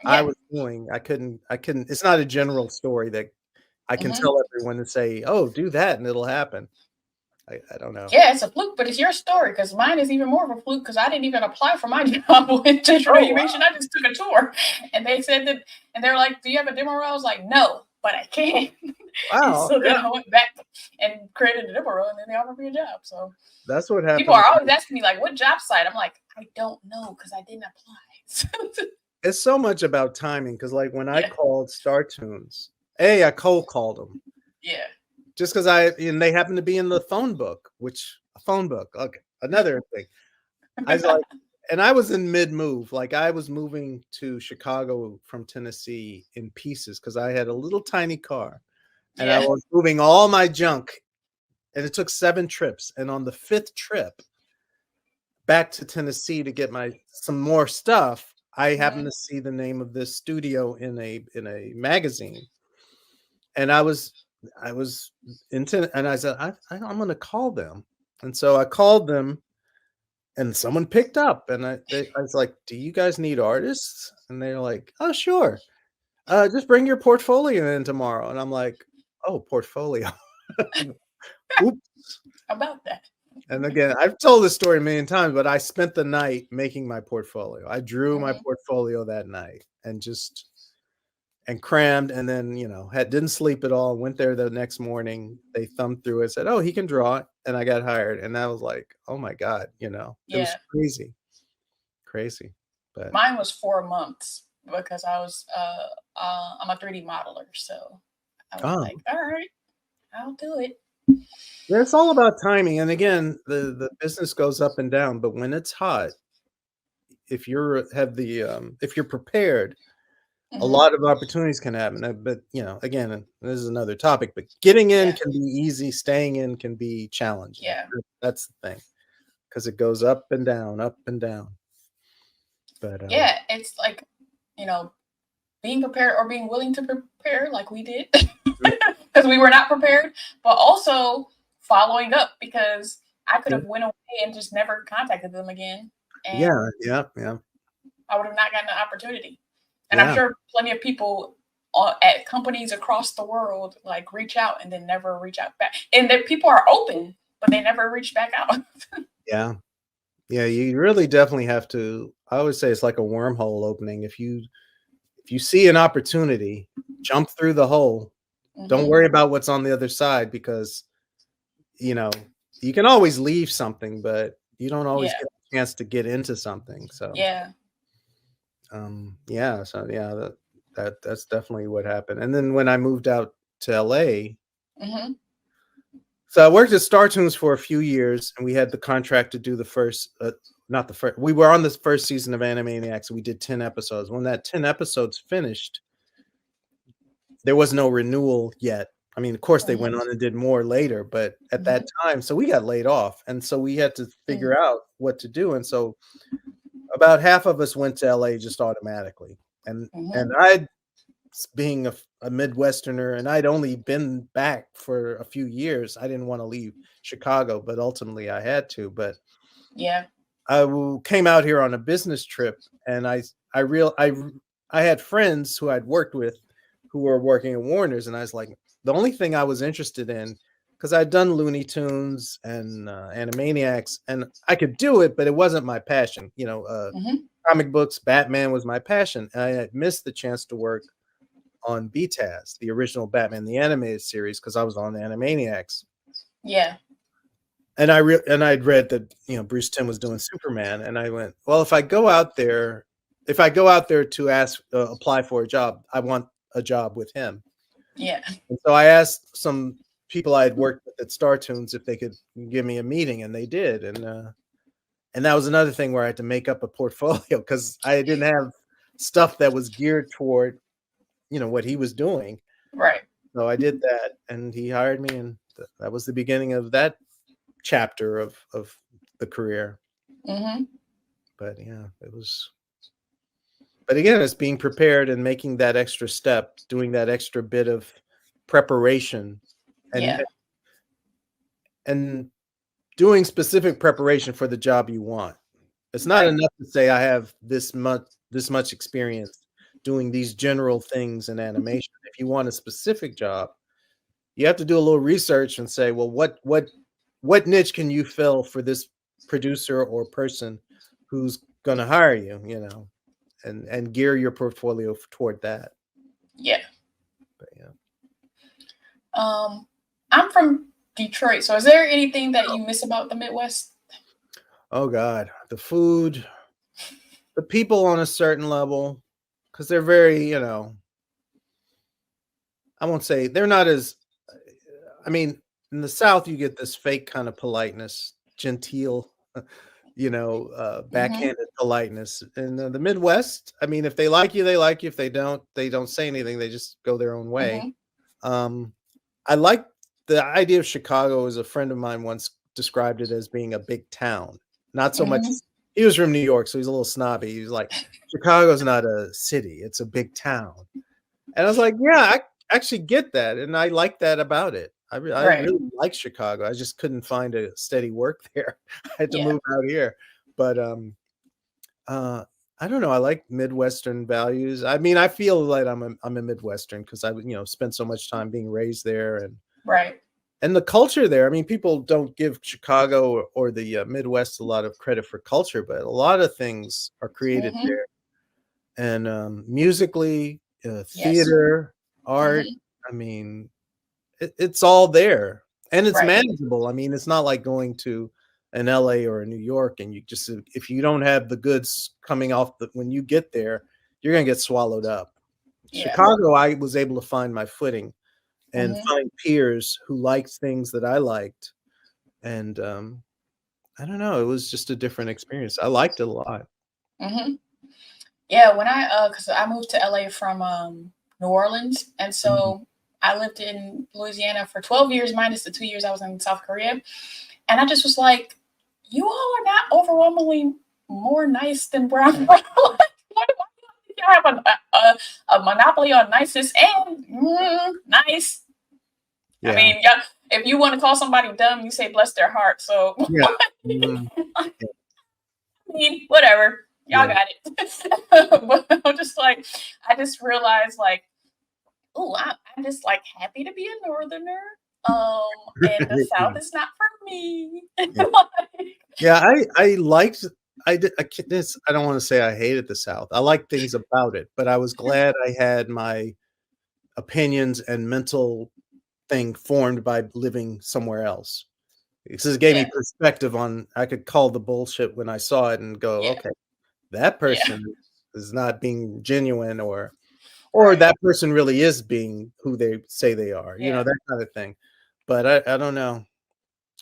I was doing. I couldn't, it's not a general story that I can tell everyone and say, oh, do that and it'll happen. I don't know. Yeah, it's a fluke, but it's your story because mine is even more of a fluke because I didn't even apply for my job with digital animation. Wow. I just took a tour, and they said that, and they were like, "Do you have a demo reel?" I was like, "No, but I can." Wow. So then I went back and created a demo reel, and then they offered me a job. So that's what happened. People are always asking me like, "What job site?" I'm like, "I don't know because I didn't apply." It's so much about timing because, like, when I called Star Tunes, I cold called them. Yeah. Just because they happen to be in the phone book, okay, another thing. I was like, and I was in mid-move, like I was moving to Chicago from Tennessee in pieces because I had a little tiny car, and I was moving all my junk, and it took 7 trips, and on the 5th trip back to Tennessee to get some more stuff, I happened to see the name of this studio in a magazine, and I was into, and I said, I'm going to call them. And so I called them, and someone picked up, and I was like, do you guys need artists? And they're like, oh, sure. Just bring your portfolio in tomorrow. And I'm like, oh, portfolio. Oops. About that. And again, I've told this story a million times, but I spent the night making my portfolio. I drew my portfolio that night and crammed, and then didn't sleep at all. Went there the next morning. They thumbed through it, said, "Oh, he can draw it," and I got hired. And I was like, "Oh my god!" It was crazy. But mine was 4 months because I was I'm a 3D modeler, so I was like, "All right, I'll do it." Yeah, it's all about timing, and again, the business goes up and down. But when it's hot, if you're prepared, a lot of opportunities can happen. But again, this is another topic, but getting in can be easy, staying in can be challenging. Yeah, that's the thing, because it goes up and down, up and down. But it's like being prepared or being willing to prepare, like we did, because we were not prepared, but also following up, because I could have went away and just never contacted them again. And yeah. I would have not gotten the opportunity. And I'm Yeah. sure plenty of people at companies across the world like reach out and then never reach out back. And that people are open, but they never reach back out. Yeah. Yeah, you really definitely have to. I always say it's like a wormhole opening. If you see an opportunity, jump through the hole. Don't worry about what's on the other side, because you know, you can always leave something, but you don't always Yeah. get a chance to get into something. So Yeah. yeah, so yeah, that's definitely what happened. And then when I moved out to LA, hmm so I worked at Star Tunes for a few years, and we had the contract to do the first, not the first. We were on the first season of Animaniacs, and we did 10 episodes. When that 10 episodes finished, there was no renewal yet. I mean, of course, they went on and did more later, but at that time, so we got laid off, and so we had to figure out what to do. And so, about half of us went to LA just automatically, and I, being a Midwesterner, and I'd only been back for a few years. I didn't want to leave Chicago, but ultimately I had to. But Yeah. I came out here on a business trip, and I had friends who I'd worked with who were working at Warner's, and I was like, the only thing I was interested in, because I'd done Looney Tunes and Animaniacs, and I could do it, but it wasn't my passion. Comic books, Batman was my passion. And I had missed the chance to work on BTAS, the original Batman the Animated Series, because I was on Animaniacs. Yeah. And I'd read that Bruce Timm was doing Superman, and I went, well, if I go out there to ask apply for a job, I want a job with him. Yeah. And so I asked some people I had worked with at Star Tunes if they could give me a meeting, and they did. And that was another thing where I had to make up a portfolio, because I didn't have stuff that was geared toward what he was doing. Right. So I did that, and he hired me, and that was the beginning of that chapter of the career. But yeah, it was. But again, it's being prepared and making that extra step, doing that extra bit of preparation, and doing specific preparation for the job you want. It's not enough to say I have this much experience doing these general things in animation. If you want a specific job, you have to do a little research and say, well, what niche can you fill for this producer or person who's going to hire you, and gear your portfolio toward that. Yeah. But yeah. I'm from Detroit, so is there anything that you miss about the Midwest? Oh God, the food, the people on a certain level, because they're very, I won't say they're not as. I mean, in the South, you get this fake kind of politeness, genteel, backhanded politeness. In the Midwest, I mean, if they like you, they like you. If they don't say anything. They just go their own way. I like the idea of Chicago. As a friend of mine once described it as being a big town. Not so much. He was from New York, so he's a little snobby. He was like, Chicago's not a city; it's a big town. And I was like, yeah, I actually get that, and I like that about it. I really like Chicago. I just couldn't find a steady work there. I had to move out here. But I don't know. I like Midwestern values. I mean, I feel like I'm a Midwestern because I spent so much time being raised there, and the culture there. I mean, people don't give Chicago or the Midwest a lot of credit for culture, but a lot of things are created there. And musically, theater, art. I mean, it's all there, and it's manageable. I mean, it's not like going to an LA or a New York, and you just, if you don't have the goods coming off when you get there, you're gonna get swallowed up. Chicago, I was able to find my footing and find peers who liked things that I liked, and I don't know, it was just a different experience. I liked it a lot. Yeah, when because I moved to LA from New Orleans, and so I lived in Louisiana for 12 years, minus the 2 years I was in South Korea, and I just was like, you all are not overwhelmingly more nice than brown people. Why do you have a monopoly on niceness and nice? Yeah. I mean, if you want to call somebody dumb, you say bless their heart. So Yeah. Mm, I mean, whatever. Y'all yeah. got it. But I'm just like, I just realized like, oh, I'm just like happy to be a northerner. And the South Yeah. is not for me. Yeah. Yeah, I liked this. I don't want to say I hated the South. I liked things about it, but I was glad I had my opinions and mental thing formed by living somewhere else. Because it gave me Yeah, perspective on I could call the bullshit when I saw it and go, yeah, okay, that yeah. person is not being genuine or Right. that person really is being who they say they are, Yeah. that kind of thing. But I don't know.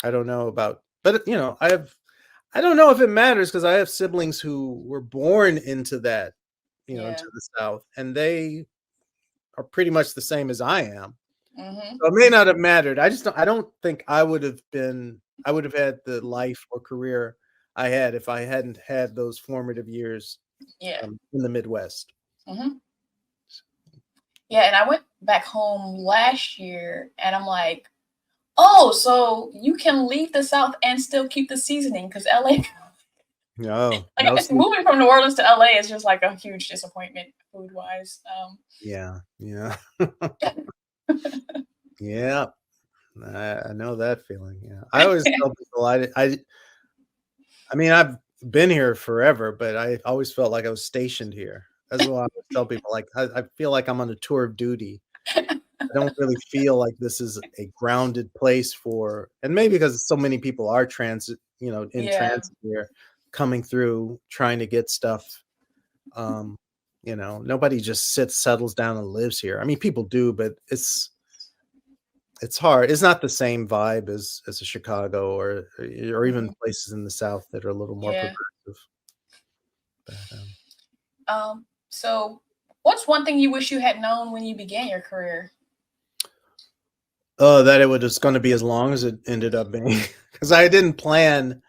I don't know about but I don't know if it matters because I have siblings who were born into that, Yeah. into the South, and they are pretty much the same as I am. Mhm. So it may not have mattered. I don't think I would have had the life or career I had if I hadn't had those formative years Yeah. in the Midwest. Mhm. Yeah, and I went back home last year and I'm like, "Oh, so you can leave the South and still keep the seasoning because LA No, like no moving from New Orleans to LA is just like a huge disappointment food-wise." yeah, yeah. Yeah, I know that feeling, yeah. I always tell people I mean, I've been here forever, but I always felt like I was stationed here. That's why I always tell people, like, I feel like I'm on a tour of duty. I don't really feel like this is a grounded place for and maybe because so many people are in Yeah. transit here, coming through, trying to get stuff. Um, nobody just settles down and lives here. I mean, people do, but it's hard. It's not the same vibe as a Chicago or even Mhm. places in the South that are a little more Yeah. progressive. But, So what's one thing you wish you had known when you began your career? oh, that it was going to be as long as it ended up being, because I didn't plan.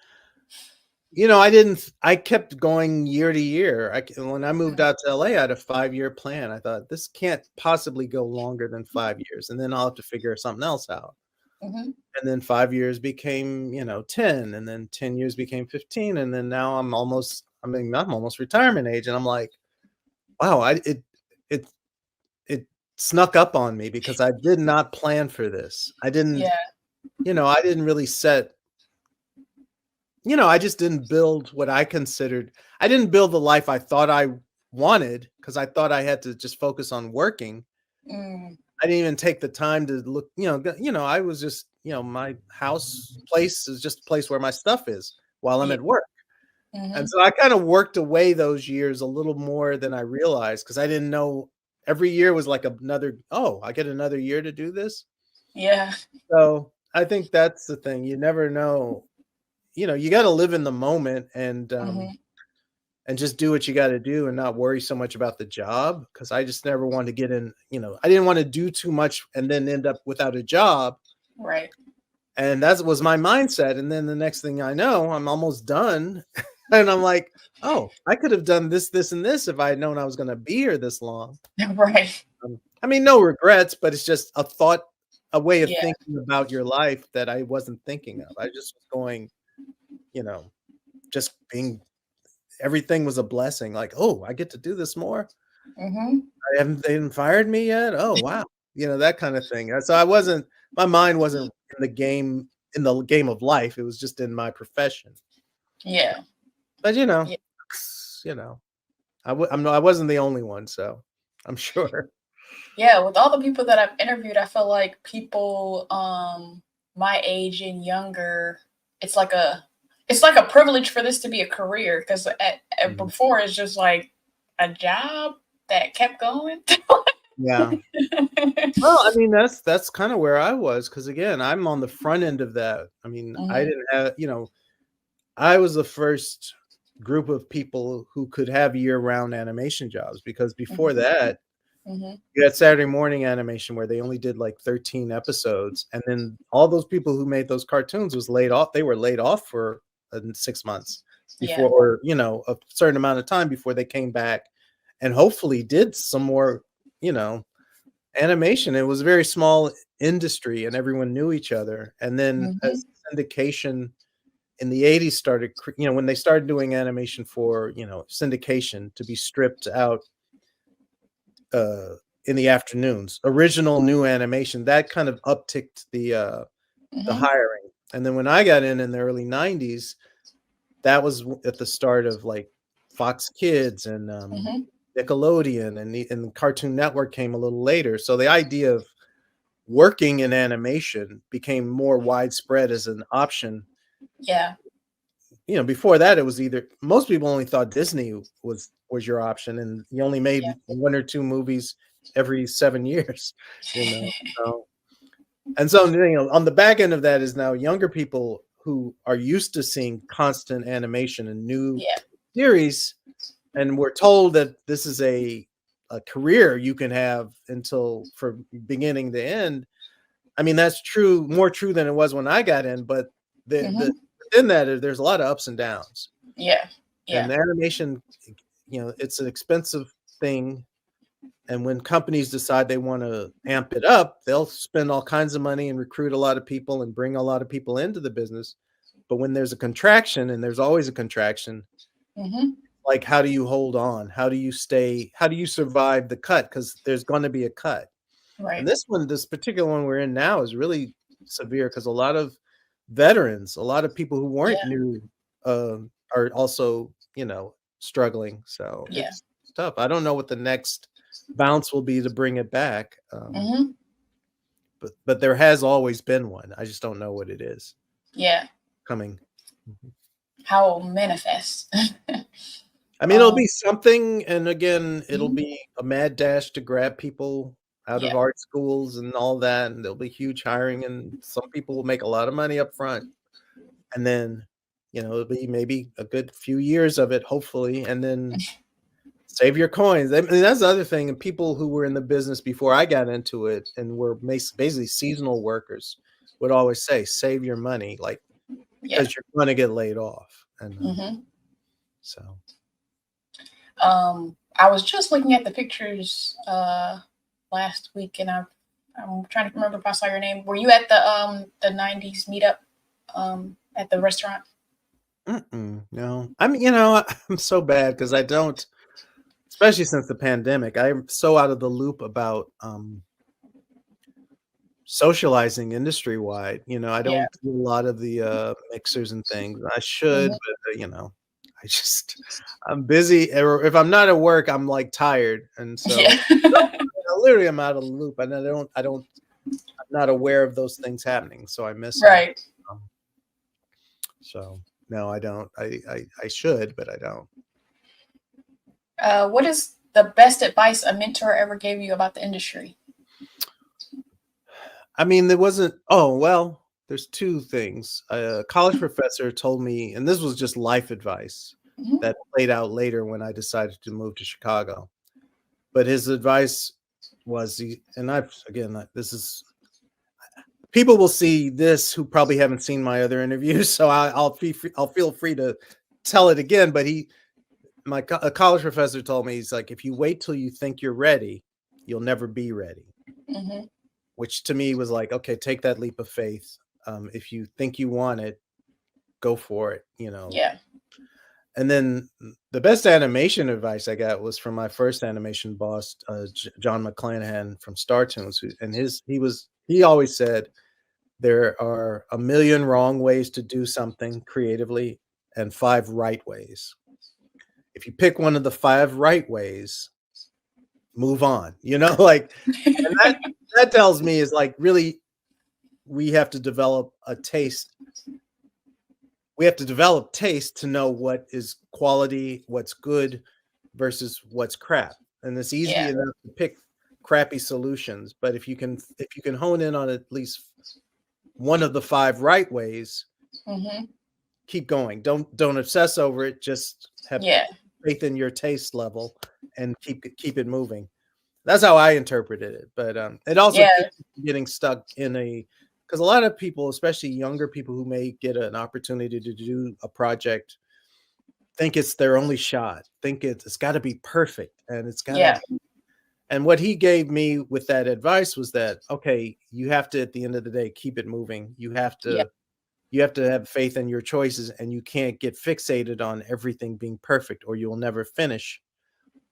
I didn't. I kept going year to year. When I moved out to LA, I had a 5-year plan. I thought this can't possibly go longer than 5 years, and then I'll have to figure something else out. Mhm. And then 5 years became, 10, and then 10 years became 15, and then now I'm almost retirement age, and I'm like, wow, it it snuck up on me because I did not plan for this. Yeah. I didn't really set, I just didn't build what I didn't build the life I thought I wanted because I thought I had to just focus on working. Mm, I didn't even take the time to look, I was just, my house place is just a place where my stuff is while I'm yeah. at work. And Mhm. so I kind of worked away those years a little more than I realized because I didn't know every year was like oh, I get another year to do this. Yeah. So I think that's the thing. You never know. You got to live in the moment Mhm. and just do what you got to do and not worry so much about the job. Cause I just never wanted to get in, I didn't want to do too much and then end up without a job. Right. And that was my mindset. And then the next thing I know, I'm almost done. And I'm like, oh, I could have done this, this, and this if I had known I was going to be here this long. Right. I mean, no regrets, but it's just a way of Yeah. thinking about your life that I wasn't thinking of. I just was going, you know, just being, everything was a blessing. Like, oh, I get to do this more. Mhm. They haven't fired me yet. Oh, wow. That kind of thing. So my mind wasn't in the game of life. It was just in my profession. Yeah. But, Yeah. you know, I wasn't the only one. So I'm sure. Yeah, with all the people that I've interviewed, I feel like people my age and younger, it's like a it's like a privilege for this to be a career because Mhm. before it's just like a job that kept going. Yeah. Well, I mean, that's kind of where I was because again, I'm on the front end of that. I mean, I Mhm. didn't have, I was the first group of people who could have year-round animation jobs because before Mhm. that, Mhm. you had Saturday morning animation where they only did like 13 episodes, and then all those people who made those cartoons was laid off. They were laid off for 6 months Yeah. before, or a certain amount of time before they came back, and hopefully did some more, you know, animation. It was a very small industry, and everyone knew each other. And then Mhm. as syndication in the 80s started, when they started doing animation for, syndication to be stripped out uh, in the afternoons, original new animation, that kind of upticked the Mhm. hiring. And then when I got in the early 90s, that was at the start of like Fox Kids and Mhm. Nickelodeon, and Cartoon Network came a little later. So the idea of working in animation became more widespread as an option. Yeah. Before that, it was either most people only thought Disney was your option, and you only Yeah. made one or two movies every 7 years. You know, so and so on the back end of that is now younger people who are used to seeing constant animation and new Yeah. series, and we're told that this is a career you can have until for beginning to end. I mean, that's true, more true than it was when I got in, but the Mhm. within that, there's a lot of ups and downs. Yeah. And Yeah. the animation, it's an expensive thing. And when companies decide they want to amp it up, they'll spend all kinds of money and recruit a lot of people and bring a lot of people into the business. But when there's a contraction, and there's always a contraction, Mhm. like how do you hold on? How do you survive the cut? Because there's going to be a cut. And Right. this particular one we're in now is really severe because a lot of veterans, a lot of people who weren't Yeah. new, are also, struggling. So Yeah. it's tough. I don't know what the next bounce will be to bring it back, Mhm. but there has always been one. I just don't know what it is Yeah. coming. Mhm. How it will manifest. I mean, it'll um. be something, and again, it'll Mhm. be a mad dash to grab people out of Yeah. art schools and all that, and there'll be huge hiring, and some people will make a lot of money up front, and then, it'll be maybe a good few years of it, hopefully, and then save your coins. I mean, that's the other thing, and people who were in the business before I got into it and were basically seasonal workers would always say, "Save your money," like, Yeah. because you're gonna get laid off, and, Mhm. so I was just looking at the pictures last week, and I'm trying to remember if I saw your name. Were you at the '90s meetup at the restaurant? No. I mean, I'm so bad because I don't, especially since the pandemic, I'm so out of the loop about, socializing industry-wide. I Yeah. don't do a lot of the, mixers and things. I should, Mhm. but, I just I'm busy, or if I'm not at work, I'm, like, tired, and so Yeah. literally, I'm out of the loop, and I'm not aware of those things happening, so I miss them. Right. Um, so, no, I don't. I should, but I don't. What is the best advice a mentor ever gave you about the industry? I mean, there wasn't well, there's 2 things. A college professor told me, and this was just life advice Mhm. that played out later when I decided to move to Chicago. But his advice was and I've again, this is people will see this who probably haven't seen my other interviews, so I'll feel free to tell it again. But a college professor told me, he's like, if you wait till you think you're ready, you'll never be ready. Mhm. Which to me was like, okay, take that leap of faith. If you think you want it, go for it. Yeah. And then the best animation advice I got was from my first animation boss, John McClanahan from Star Tunes, and he always said there are a million wrong ways to do something creatively and 5 right ways. If you pick one of the 5 right ways, move on. Like, and that tells me is like really we have to develop a taste. We have to develop taste to know what is quality, what's good versus what's crap. And it's easy Yeah. enough to pick crappy solutions, but if you can hone in on at least one of the 5 right ways, Mhm. keep going. Don't obsess over it. Just have Yeah. faith in your taste level and keep it moving. That's how I interpreted it, but, it also Yeah. keeps you from getting stuck because a lot of people, especially younger people who may get an opportunity to do a project, think it's their only shot, think it's gotta be perfect, and it's gotta Yeah. And what he gave me with that advice was that, okay, you have to, at the end of the day, keep it moving. Yeah. You have to have faith in your choices, and you can't get fixated on everything being perfect, or you'll never finish,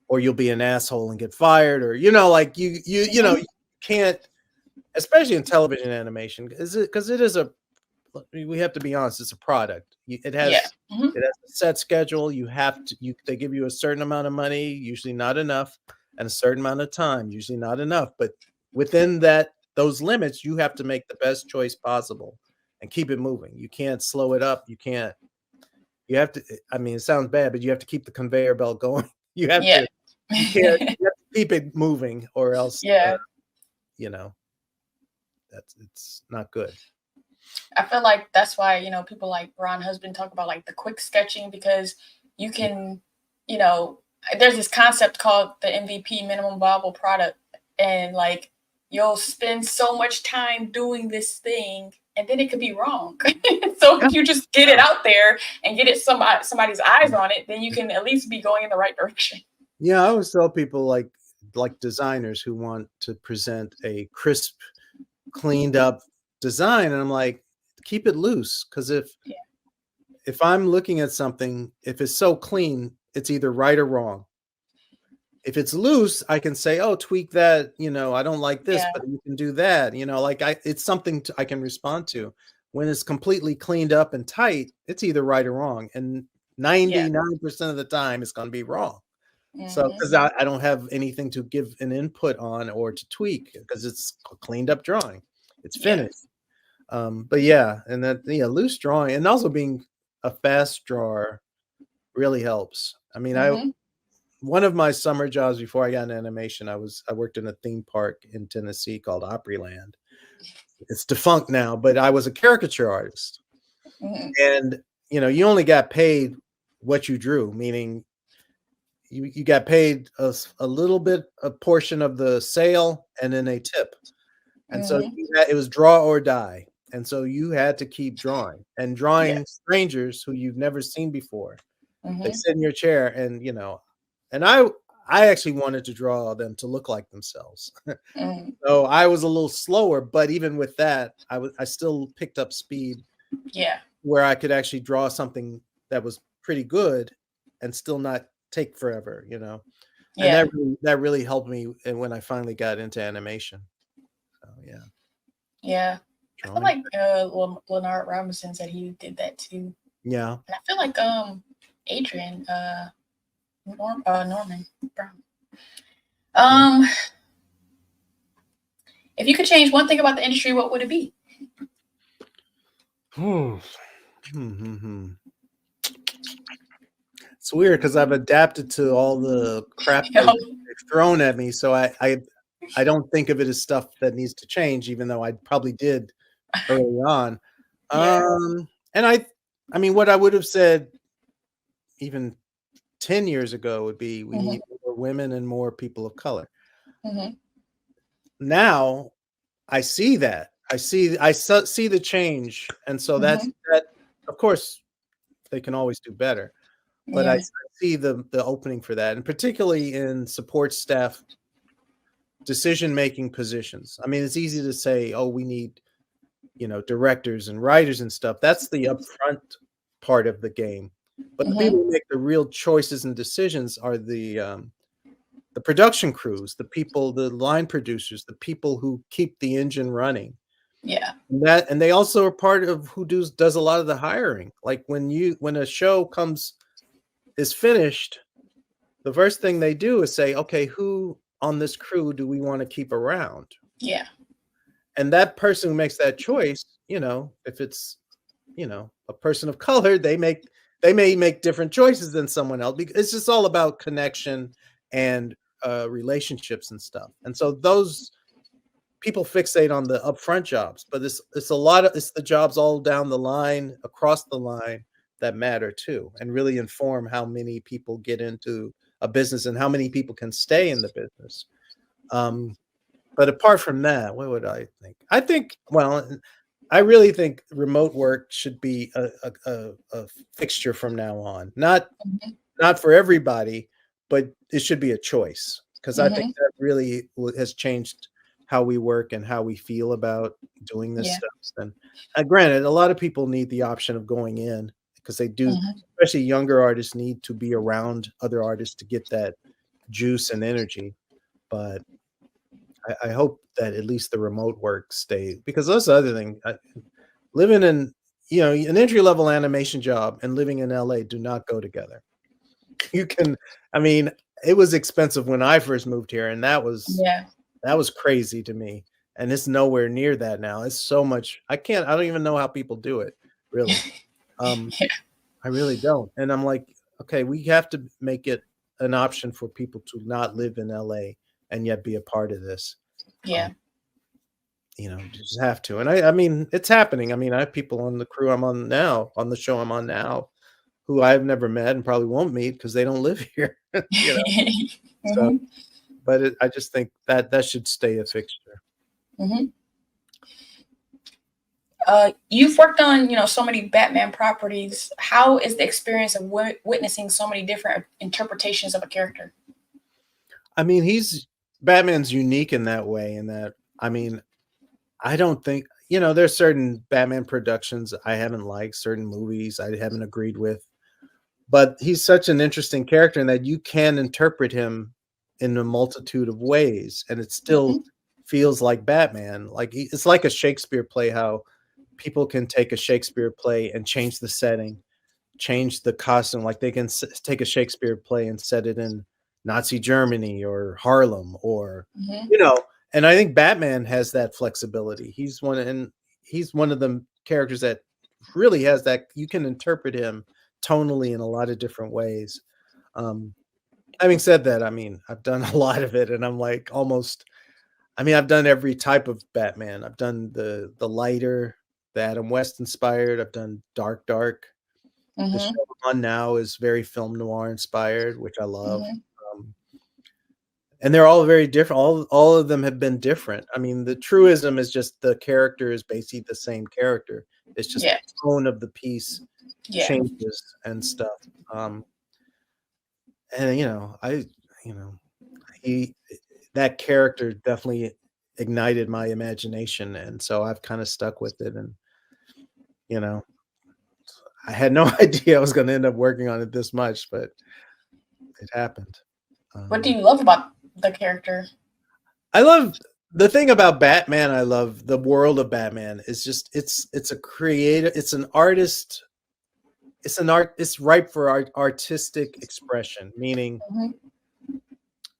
or you'll be an asshole and get fired, or like you can't, especially in television animation, because it is a, we have to be honest, it's a product. It Yeah. has it has a set schedule. You have to they give you a certain amount of money, usually not enough, and a certain amount of time, usually not enough. But within those limits, you have to make the best choice possible and keep it moving. You can't slow it up. You have to, I mean, it sounds bad, but you have to keep the conveyor belt going. You have Yeah. to, you have to keep it moving, or else, Yeah. you know, it's not good. I feel like that's why, people like Ron Husband talk about like the quick sketching, because you can, there's this concept called the MVP, minimum viable product. And like you'll spend so much time doing this thing and then it could be wrong. So if you just get it out there and get it somebody's eyes on it, then you can at least be going in the right direction. Yeah, I always tell people, like designers who want to present a crisp, cleaned up design, and I'm like, keep it loose, because if I'm looking at something, if it's so clean, it's either right or wrong. If it's loose, I can say, oh, tweak that, I don't like this, Yeah. but you can do that, like it's something I can respond to. When it's completely cleaned up and tight, it's either right or wrong, and 99% of the time it's going to be wrong. So, because I don't have anything to give an input on or to tweak, because it's a cleaned up drawing, it's finished. But yeah, and that loose drawing, and also being a fast drawer really helps. I mean, one of my summer jobs before I got into animation, I worked in a theme park in Tennessee called Opryland. It's defunct now, but I was a caricature artist, and you only got paid what you drew, meaning you got paid a little bit, a portion of the sale, and then a tip. And so it was draw or die. And so you had to keep drawing and drawing strangers who you've never seen before. They sit in your chair, and and I actually wanted to draw them to look like themselves. So I was a little slower, but even with that, I still picked up speed. Yeah. Where I could actually draw something that was pretty good and still not take forever, And that really helped me when I finally got into animation. So yeah. Yeah. I feel like Leonard Robinson said he did that too. Yeah. And I feel like Adrian Norman Brown. If you could change one thing about the industry, what would it be? It's weird because I've adapted to all the crap they've thrown at me, so I don't think of it as stuff that needs to change, even though I probably did early on. And I mean, what I would have said even 10 years ago would be, we need more women and more people of color. Now I see that. I see the change, and so that. Of course, they can always do better, but I see the opening for that, and particularly in support staff, decision-making positions. I mean, it's easy to say, oh, we need, directors and writers and stuff. That's the upfront part of the game. But the people who make the real choices and decisions are the production crews, the people, the line producers, the people who keep the engine running. Yeah. And they also are part of who does a lot of the hiring. Like when a show is finished, the first thing they do is say, okay, who on this crew do we want to keep around? Yeah. And that person who makes that choice, if it's, a person of color, they may make different choices than someone else, because it's just all about connection and relationships and stuff. And so those people fixate on the upfront jobs, but it's the jobs all down the line, across the line, that matter too, and really inform how many people get into a business and how many people can stay in the business. But apart from that, what would I think? I really think remote work should be a fixture from now on. Not for everybody, but it should be a choice. because I think Mhm. that really has changed how we work and how we feel about doing this Yeah. stuff. And granted, a lot of people need the option of going in because they do, Mhm. especially younger artists, need to be around other artists to get that juice and energy. But I hope that at least the remote work stay, because that's the other thing. Living in, an entry level animation job and living in LA do not go together. You can, I mean, it was expensive when I first moved here, and Yeah. that was crazy to me. And it's nowhere near that now. It's so much. I don't even know how people do it, really. Um, Yeah. I really don't. And I'm like, okay, we have to make it an option for people to not live in LA and yet be a part of this. Um, Yeah. just have to. And I mean, it's happening. I mean, I have people on the crew I'm on now, on the show I'm on now, who I've never met and probably won't meet because they don't live here. you know. So, Mhm. but I just think that that should stay a fixture. Mhm. You've worked on, so many Batman properties. How is the experience of witnessing so many different interpretations of a character? I mean, Batman's unique in that way. In that, I mean, I don't think there's certain Batman productions I haven't liked, certain movies I haven't agreed with, but he's such an interesting character in that you can interpret him in a multitude of ways, and it still Mhm. feels like Batman. Like it's like a Shakespeare play. How people can take a Shakespeare play and change the setting, change the costume. Like they can take a Shakespeare play and set it in Nazi Germany or Harlem, or Mhm. you know. And I think Batman has that flexibility. He's one of the characters that really has that. You can interpret him tonally in a lot of different ways. Um, Having said that, I mean, I've done a lot of it, and I'm like almost. I mean, I've done every type of Batman. I've done the lighter, the Adam West inspired. I've done dark. The show Mhm. I'm on now is very film noir inspired, which I love. Mhm. Um, and they're all very different. All of them have been different. I mean, the truism is just the character is basically the same character. It's just Yeah. the tone of the piece Yeah. changes and stuff. Um, and you know, he that character definitely ignited my imagination, and so I've kind of stuck with it. And you know, I had no idea I was going to end up working on it this much, but it happened. What do Um, you love about the character? I love the thing about Batman. I love the world of Batman. Is just it's a creative. It's an artist. It's ripe for artistic expression. Meaning, Mhm.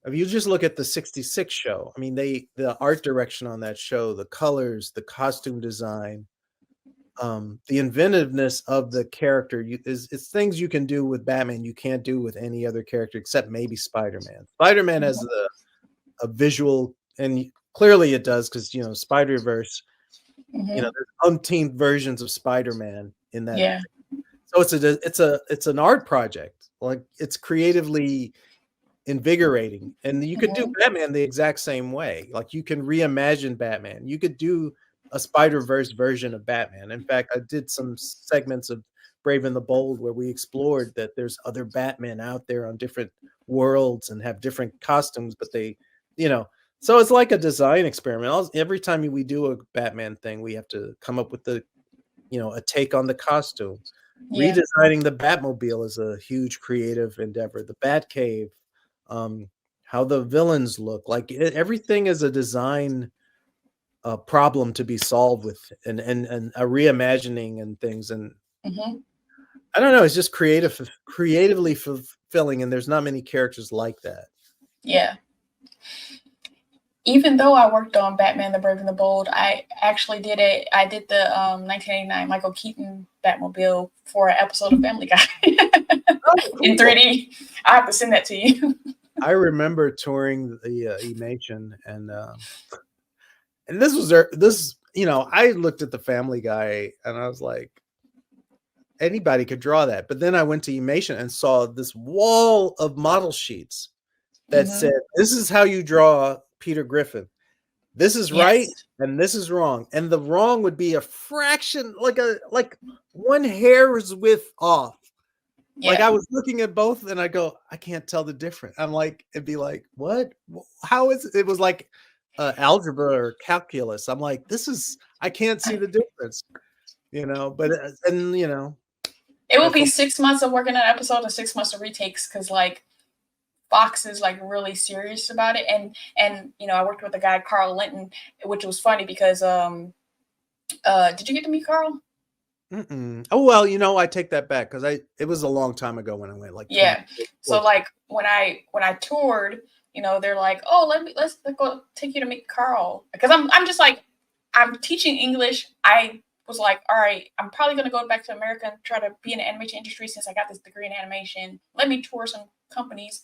if you just look at the '66 show, I mean, the art direction on that show, the colors, the costume design, the inventiveness of the character it's things you can do with Batman you can't do with any other character except maybe Spider-Man. Spider-Man has Mhm. a visual, and clearly it does because Spider-Verse, Mhm. there's umpteen versions of Spider-Man in that. Yeah. So it's an art project. Like it's creatively invigorating, and you could do Mhm. Batman the exact same way. Like you can reimagine Batman. You could do a Spider-Verse version of Batman. In fact, I did some segments of Brave and the Bold where we explored that there's other Batman out there on different worlds and have different costumes, but you know, so it's like a design experiment. Every time we do a Batman thing, we have to come up with a take on the costume. Yeah. Redesigning the Batmobile is a huge creative endeavor. The Batcave, um, how the villains look, like everything is a design problem to be solved with, and a reimagining and things. And Mhm. I don't know, it's just creatively fulfilling, and there's not many characters like that. Yeah. Even though I worked on Batman: The Brave and the Bold, I actually did it. I did the 1989 Michael Keaton Batmobile for an episode of Family Guy Oh, in cool. 3D. I have to send that to you. I remember touring the Emation, and this was this. I looked at the Family Guy, and I was like, anybody could draw that. But then I went to Emation and saw this wall of model sheets that said, Hmm. "This is how you draw Peter Griffin. This is right, Yes. and this is wrong." And the wrong would be a fraction, like one hair's width off. Like, Yeah. I was looking at both and I go, "I can't tell the difference." I'm like it'd be like, "What? How is it?" It was like, algebra or calculus. I'm like, "This is I can't see the difference," but, and, It would if be I'm 6 months of working on an episode and 6 months of retakes because like Fox is like really serious about it. And I worked with a guy, Carl Linton, which was funny because did you get to meet Carl? mm-mm. Oh, well, I take that back because it was a long time ago when I went, like Yeah. So 2014. like when I toured, they're like, "Oh, let's go take you to meet Carl." Because I'm just like I'm teaching English. I was like, "All right, I'm probably going to go back to America and try to be in the animation industry since I got this degree in animation. Let me tour some companies."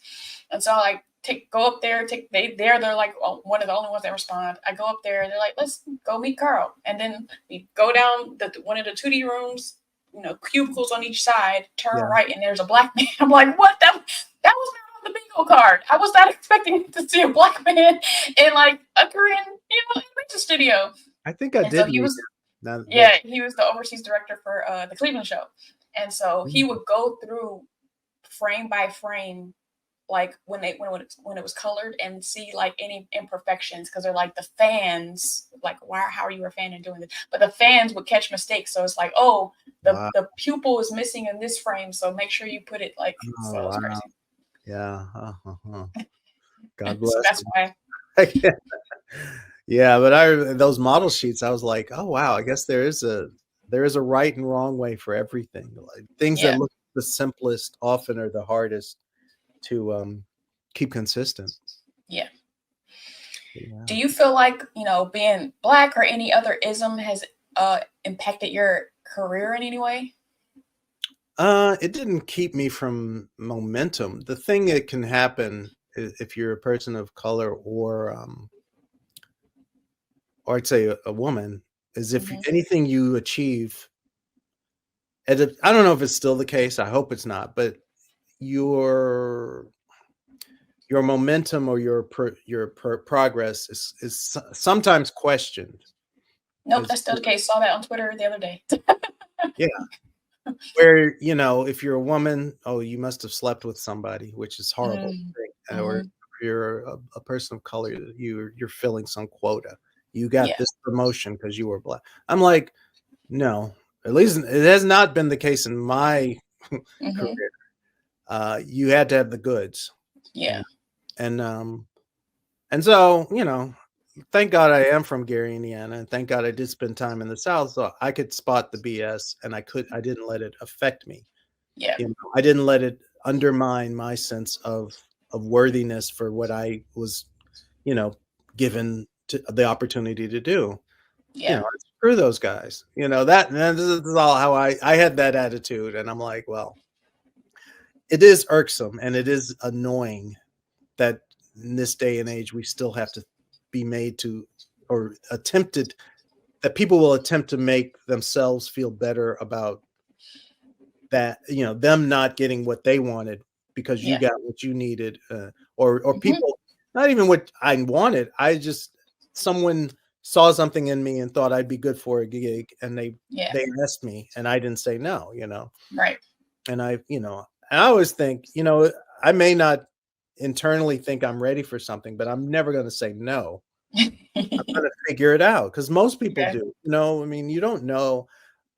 And so I go up there, they're like one of the only ones that respond. I go up there, they're like, "Let's go meet Carl." And then we go down one of the 2D rooms, cubicles on each side, turn Yeah. right, and there's a black man. I'm like, what? That was not on the bingo card. I was not expecting to see a black man in like a Korean, animation studio. I think I And so did he meet was, him. Now that yeah, he was the overseas director for the Cleveland show. And so he would go through frame by frame, like when it was colored, and see like any imperfections, because they're like the fans, like, how are you a fan and doing this? But the fans would catch mistakes, so it's like, oh, Wow. the pupil is missing in this frame, so make sure you put it like. Oh, So it's wow. crazy. Yeah. God So bless that's why. him. Yeah, but those model sheets, I was like, "Oh, wow, I guess there is a right and wrong way for everything." Like, things that Yeah. look the simplest often are the hardest to keep consistent. Yeah. Yeah. Do you feel like being Black or any other ism has impacted your career in any way? It didn't keep me from momentum. The thing that can happen if you're a person of color or I'd say a woman, is if Hmm. anything you achieve, I don't know if it's still the case. I hope it's not, but your momentum or your progress is sometimes questioned. Nope, As that's still the case. Saw that on Twitter the other day. Yeah, where if you're a woman, oh, you must have slept with somebody, which is horrible to think. Or if Mm-hmm. you're a person of color, you're filling some quota. You got Yeah. this promotion because you were Black. I'm like, no, at least it has not been the case in my Hmm. career. You had to have the goods, Yeah. and so thank God I am from Gary, Indiana, and thank God I did spend time in the South, so I could spot the BS, and I didn't let it affect me. Yeah. I didn't let it undermine my sense of worthiness for what I was, given the opportunity to do. Yeah. Screw those guys. This is all how I had that attitude, and I'm like, well, it is irksome and it is annoying that in this day and age we still have to be made to, or attempted, that people will attempt to make themselves feel better about that, them not getting what they wanted because you Yeah. got what you needed, or Hmm. people, not even what I wanted. Someone saw something in me and thought I'd be good for a gig, and Yeah. they asked me and I didn't say no, Right. and I always think, I may not internally think I'm ready for something, but I'm never going to say no. I'm going to figure it out, because most people Okay. do. I mean, you don't know.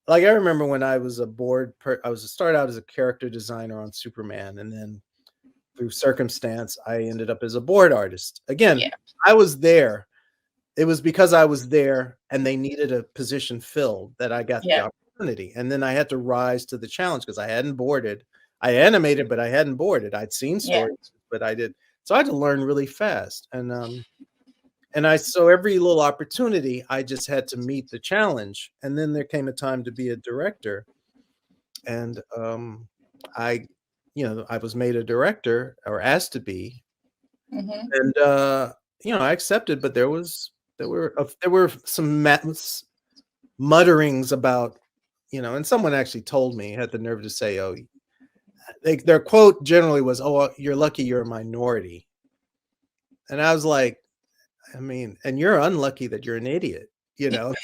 Like, I remember when I was started out as a character designer on Superman, and then through circumstance, I ended up as a board artist. Again, Yeah. I was there. It was because I was there and they needed a position filled that I got the Yeah. opportunity. And then I had to rise to the challenge because I hadn't boarded. I animated, but I hadn't boarded. I'd seen Yeah. stories, but I did. So I had to learn really fast. So every little opportunity, I just had to meet the challenge. And then there came a time to be a director. And I, I was made a director, or asked to be. Hmm. And I accepted, but there were some mutterings about, and someone actually told me, had the nerve to say, "Oh," their quote generally was, "Oh, you're lucky you're a minority." And I was like, I mean, and you're unlucky that you're an idiot, I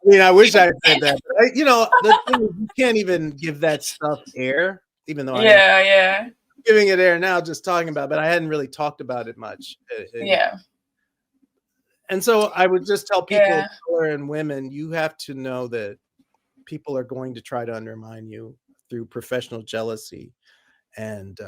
mean, I wish I had said that. But the thing is, you can't even give that stuff air. even though I am Yeah. giving it air now, just talking about it, but I hadn't really talked about it much. Yeah. And so I would just tell people of Yeah. color and women, you have to know that people are going to try to undermine you through professional jealousy. And,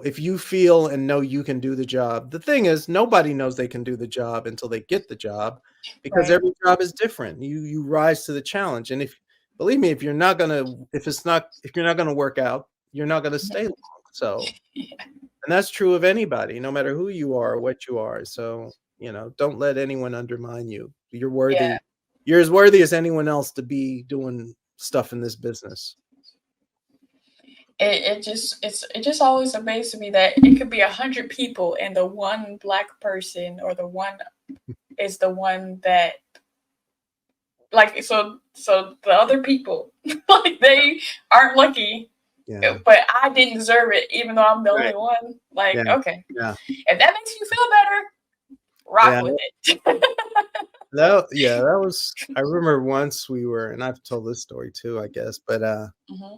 if you feel and know you can do the job, the thing is, nobody knows they can do the job until they get the job, because Right. every job is different. You rise to the challenge. And if believe me, if you're not gonna work out, you're not gonna stay Mhm. long. So, Yeah. and that's true of anybody, no matter who you are or what you are. So, don't let anyone undermine you. You're Yeah. worthy. You're as worthy as anyone else to be doing stuff in this business. It just always amazes me that it could be 100 people and the one black person or the one is the one that like so the other people like they aren't lucky, Yeah. but I didn't deserve it even though I'm the Right. only one. Like, Yeah. okay, Yeah. if that makes you feel better, rock Yeah. with it. That was I remember once we were, and I've told this story too, I guess, but Hmm.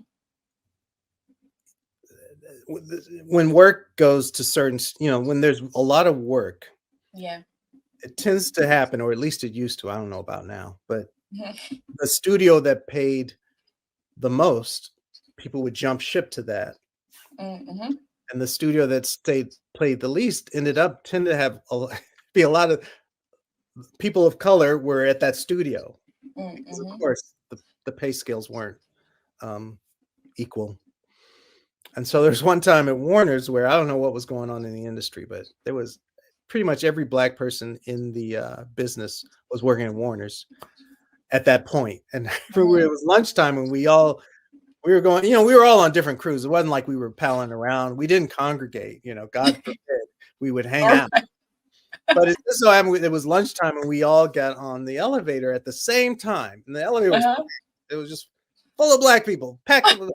when work goes to certain, when there's a lot of work, Yeah. it tends to happen, or at least it used to. I don't know about now, but Hmm. the studio that paid the most, people would jump ship to that. Hmm. And the studio that played the least tend to have be a lot of people of color were at that studio, because of Hmm. course the pay scales weren't um, equal. And so there's one time at Warner's where I don't know what was going on in the industry, but there was pretty much every black person in the business was working at Warner's at that point. And it Hmm. was lunchtime, and we were going, we were all on different crews. It wasn't like we were palling around. We didn't congregate, God forbid we would hang Or out. But it just so happened it was lunchtime, and we all got on the elevator at the same time. And the elevator was uh-huh. it was just full of black people, packed with.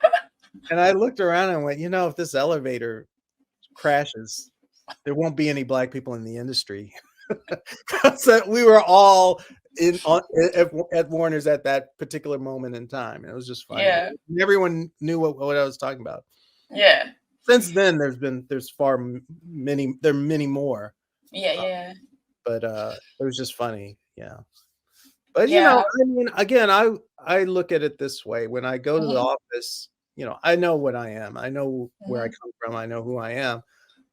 And I looked around and went, if this elevator crashes, there won't be any black people in the industry. So we were all at Warner's at that particular moment in time. And it was just funny. Yeah. And everyone knew what I was talking about. Yeah. Since then, there are many more. Yeah. Uh, Yeah. but it was just funny. Yeah. But Yeah. I mean, again, I look at it this way. When I go to the Hmm. office, I know what I am. I know where I Hmm. come from. I know who I am.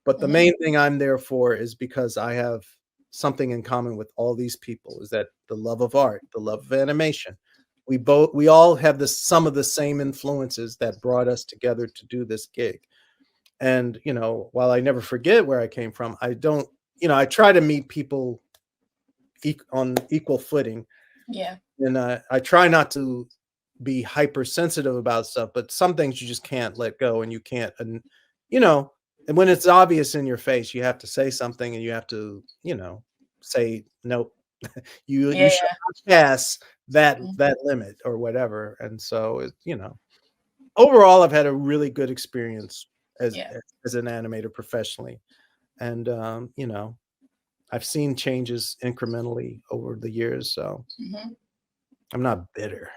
But the Hmm. main thing I'm there for is because I have something in common with all these people, is that the love of art, the love of animation. We all have some of the same influences that brought us together to do this gig. And, while I never forget where I came from, I don't, I try to meet people on equal footing. Yeah. And I try not to be hypersensitive about stuff, but some things you just can't let go, and you can't, and you know, and when it's obvious in your face, you have to say something, and you have to, say nope. You Yeah. should not pass that Mhm. limit or whatever. And so overall, I've had a really good experience as Yeah. as an animator professionally, and I've seen changes incrementally over the years, so Mhm. I'm not bitter.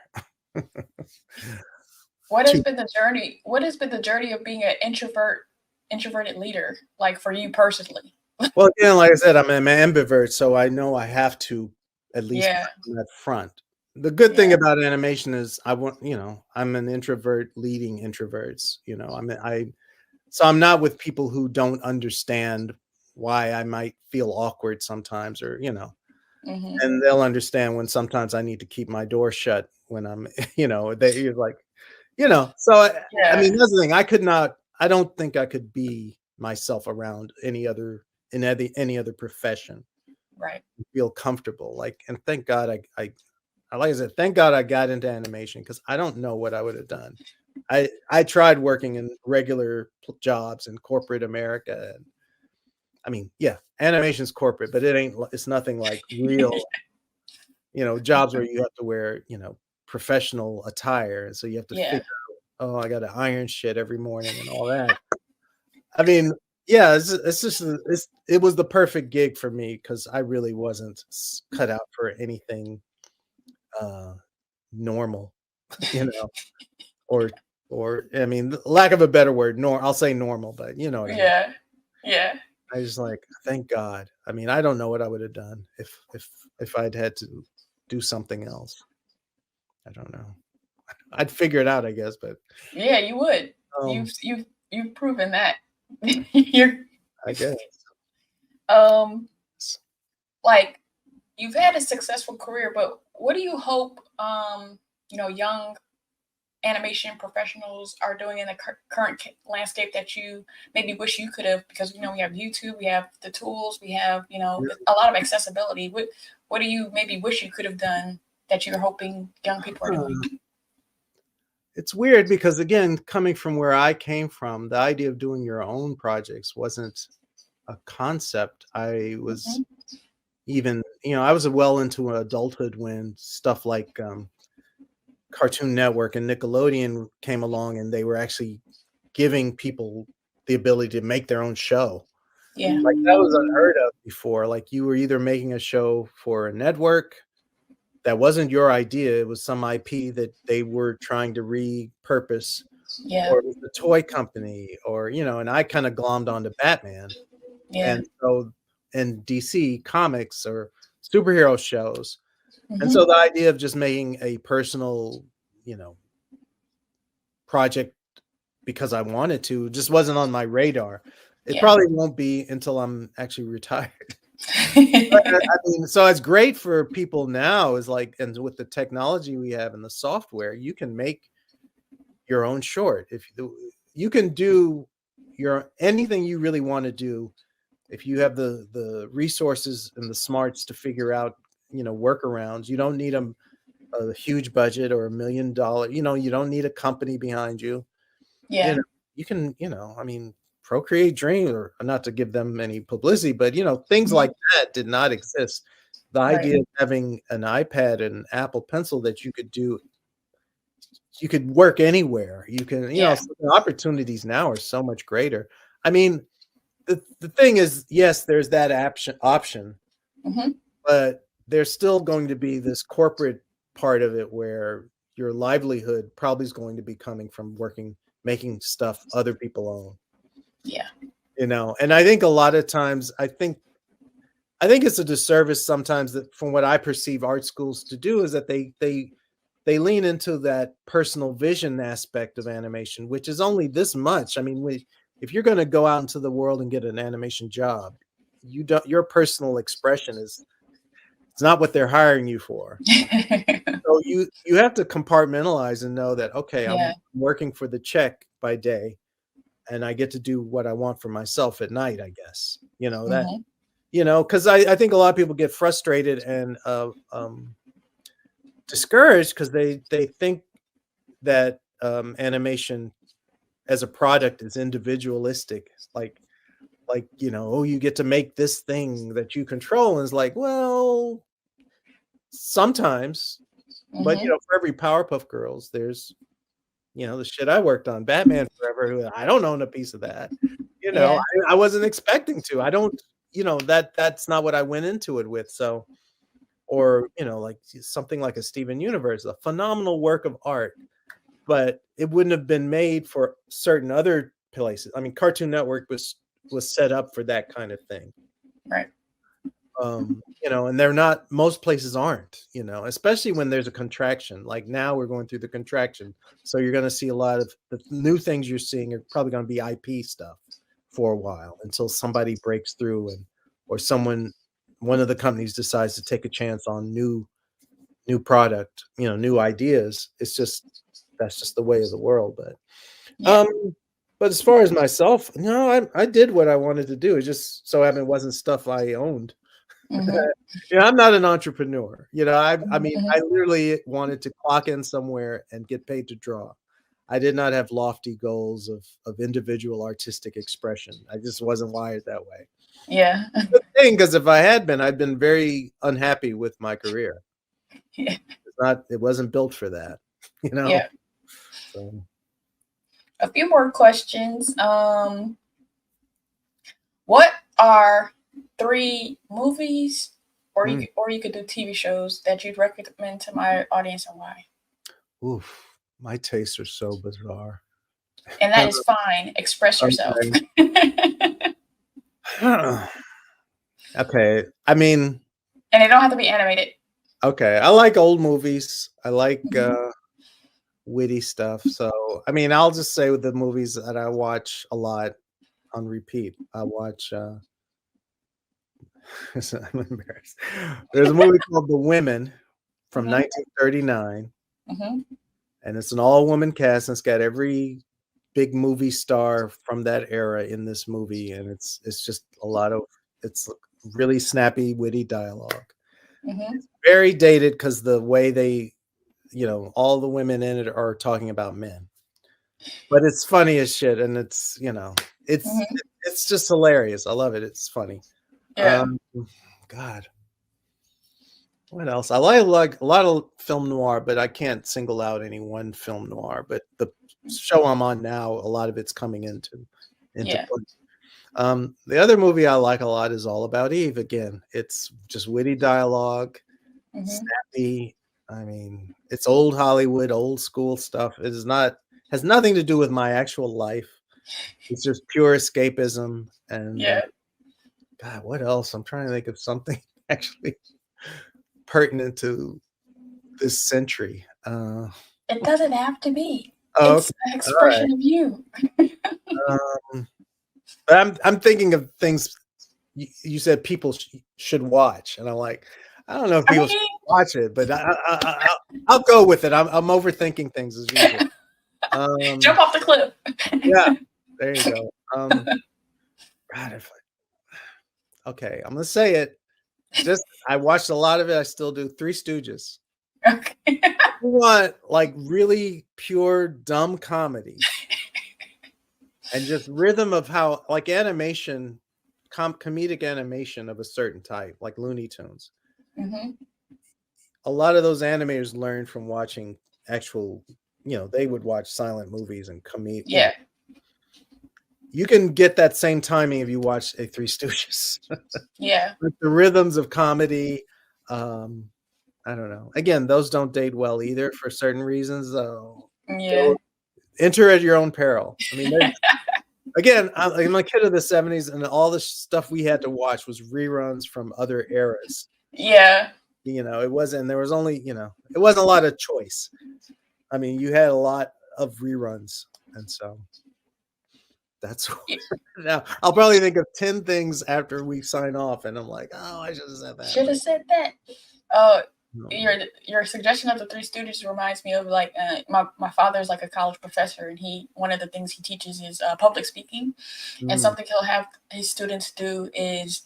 What has Too been the journey? What has been the journey of being an introverted leader, like for you personally? Well, again, like I said, I'm an ambivert, so I know I have to at least Yeah. put on that front. The good thing Yeah. about animation is I'm an introvert leading introverts. So I'm not with people who don't understand why I might feel awkward sometimes, or Mhm. and they'll understand when sometimes I need to keep my door shut when I'm, you're like, so I Yeah. mean, that's the thing. I don't think I could be myself around any other profession, Right. feel comfortable. Like, and thank God like I said, thank God I got into animation, because I don't know what I would have done. I tried working in regular jobs in corporate America. And I mean, yeah, animation's corporate, but it's nothing like real, jobs where you have to wear, professional attire. And so you have to Yeah. figure, oh, I got to iron shit every morning and all that. I mean, yeah, it was the perfect gig for me, because I really wasn't cut out for anything uh normal, you know, or or I mean, lack of a better word, I'll say normal, but you know what I mean. Yeah. Yeah. I just like, thank God. I mean, I don't know what I would have done if I'd had to do something else. I don't know. I'd figure it out, I guess, but Yeah, you would. um, You've proven that. You're I guess. um like you've had a successful career, but what do you hope young animation professionals are doing in the current landscape that you maybe wish you could have, because we have YouTube, we have the tools, we have Yeah. a lot of accessibility. What do you maybe wish you could have done that you're hoping young people are doing? It's weird because again, coming from where I came from, the idea of doing your own projects wasn't a concept. I was Mhm. even, I was well into adulthood when stuff like Cartoon Network and Nickelodeon came along, and they were actually giving people the ability to make their own show. Yeah. Like that was unheard of before. Like you were either making a show for a network that wasn't your idea, it was some IP that they were trying to repurpose, Yeah. or it was a toy company, or and I kind of glommed onto Batman. Yeah. And so and DC comics or superhero shows. And Hmm. so the idea of just making a personal, you know, project because I wanted to just wasn't on my radar. It Yeah. probably won't be until I'm actually retired. But, I mean, so it's great for people now is like, and with the technology we have and the software, you can make your own short. If you can do your anything you really want to do, if you have the resources and the smarts to figure out, workarounds. You don't need a huge budget or $1 million. You don't need a company behind you. You Yeah. know, you can, I mean, Procreate Dream, or not to give them any publicity, but things Mhm. like that did not exist. The Right. idea of having an iPad and an Apple Pencil that you could work anywhere. You can, Yeah. so the opportunities now are so much greater. I mean, the thing is, yes, there's that option, Hmm. but there's still going to be this corporate part of it where your livelihood probably is going to be coming from making stuff other people own. Yeah. And I think a lot of times, I think it's a disservice sometimes that from what I perceive art schools to do is that they lean into that personal vision aspect of animation, which is only this much. I mean, if you're going to go out into the world and get an animation job, your personal expression it's not what they're hiring you for. So you have to compartmentalize and know that, okay, I'm Yeah. working for the check by day, and I get to do what I want for myself at night, I guess. Hmm. Because I think a lot of people get frustrated and discouraged because they think that animation as a product is individualistic. Like, oh, you get to make this thing that you control. And it's like, well, sometimes, but Hmm. for every Powerpuff Girls, there's the shit I worked on, Batman Forever, who I don't own a piece of that. Yeah. I wasn't expecting to. I don't, that's not what I went into it with. So, or, like something like a Steven Universe, a phenomenal work of art, but it wouldn't have been made for certain other places. I mean, Cartoon Network was set up for that kind of thing. Right. And they're not, most places aren't, especially when there's a contraction. Like now we're going through the contraction. So you're going to see a lot of the new things you're seeing are probably going to be IP stuff for a while until somebody breaks through or one of the companies decides to take a chance on new product, new ideas. That's just the way of the world. Yeah. Um, but as far as myself, no, I did what I wanted to do. It just so happened it wasn't stuff I owned. Hmm. I'm not an entrepreneur. I mean, Hmm. I literally wanted to clock in somewhere and get paid to draw. I did not have lofty goals of individual artistic expression. I just wasn't wired that way. Yeah. Good thing, because if I had been, I'd been very unhappy with my career. Yeah. It wasn't built for that, you know. Yeah. So A few more questions. What are 3 movies, or you could do TV shows that you'd recommend to my audience, and why? oof. My tastes are so bizarre. And that is fine. Express yourself. Okay. I mean, And they don't have to be animated. okay. I like old movies. I like witty stuff. So, I mean, I'll just say with the movies that I watch a lot on repeat. I watch I'm embarrassed. There's a movie called The Women from 1939. And it's an all-woman cast, and it's got every big movie star from that era in this movie, and it's just a lot of it's really snappy, witty dialogue. It's very dated because the way they, all the women in it are talking about men, but it's funny as shit, and it's it's just hilarious. I love it. It's funny. Yeah. God. What else? I like a lot of film noir, but I can't single out any one film noir. But the show I'm on now, a lot of it's coming into play. The other movie I like a lot is All About Eve. Again, it's just witty dialogue, snappy. I mean, it's old Hollywood, old school stuff. It is not has nothing to do with my actual life. It's just pure escapism. And God, what else? I'm trying to think of something actually pertinent to this century. It doesn't have to be. Oh, it's an expression of you. I'm thinking of things you said people should watch, and I'm like, I don't know if people should watch it, but I'll go with it. I'm overthinking things as usual. Jump off the cliff. Yeah, there you go. God, okay, I'm gonna say it. Just I watched a lot of it. I still do. Three Stooges. Okay. You want like really pure dumb comedy and just rhythm of how like animation, comedic animation of a certain type, like Looney Tunes. A lot of those animators learned from watching actual, they would watch silent movies and comedy. Yeah. You can get that same timing if you watch a Three Stooges. Yeah. Like the rhythms of comedy. I don't know. Again, those don't date well either for certain reasons. Yeah. Enter at your own peril. I mean, again, I'm a kid of the 70s, and all the stuff we had to watch was reruns from other eras. Yeah. It wasn't, there was only, it wasn't a lot of choice. I mean, you had a lot of reruns. And so that's now I'll probably think of 10 things after we sign off, and I'm like, oh, I should have said that. Should have said that. Oh, your suggestion of the Three Stooges reminds me of like my father's like a college professor, and one of the things he teaches is public speaking, and something he'll have his students do is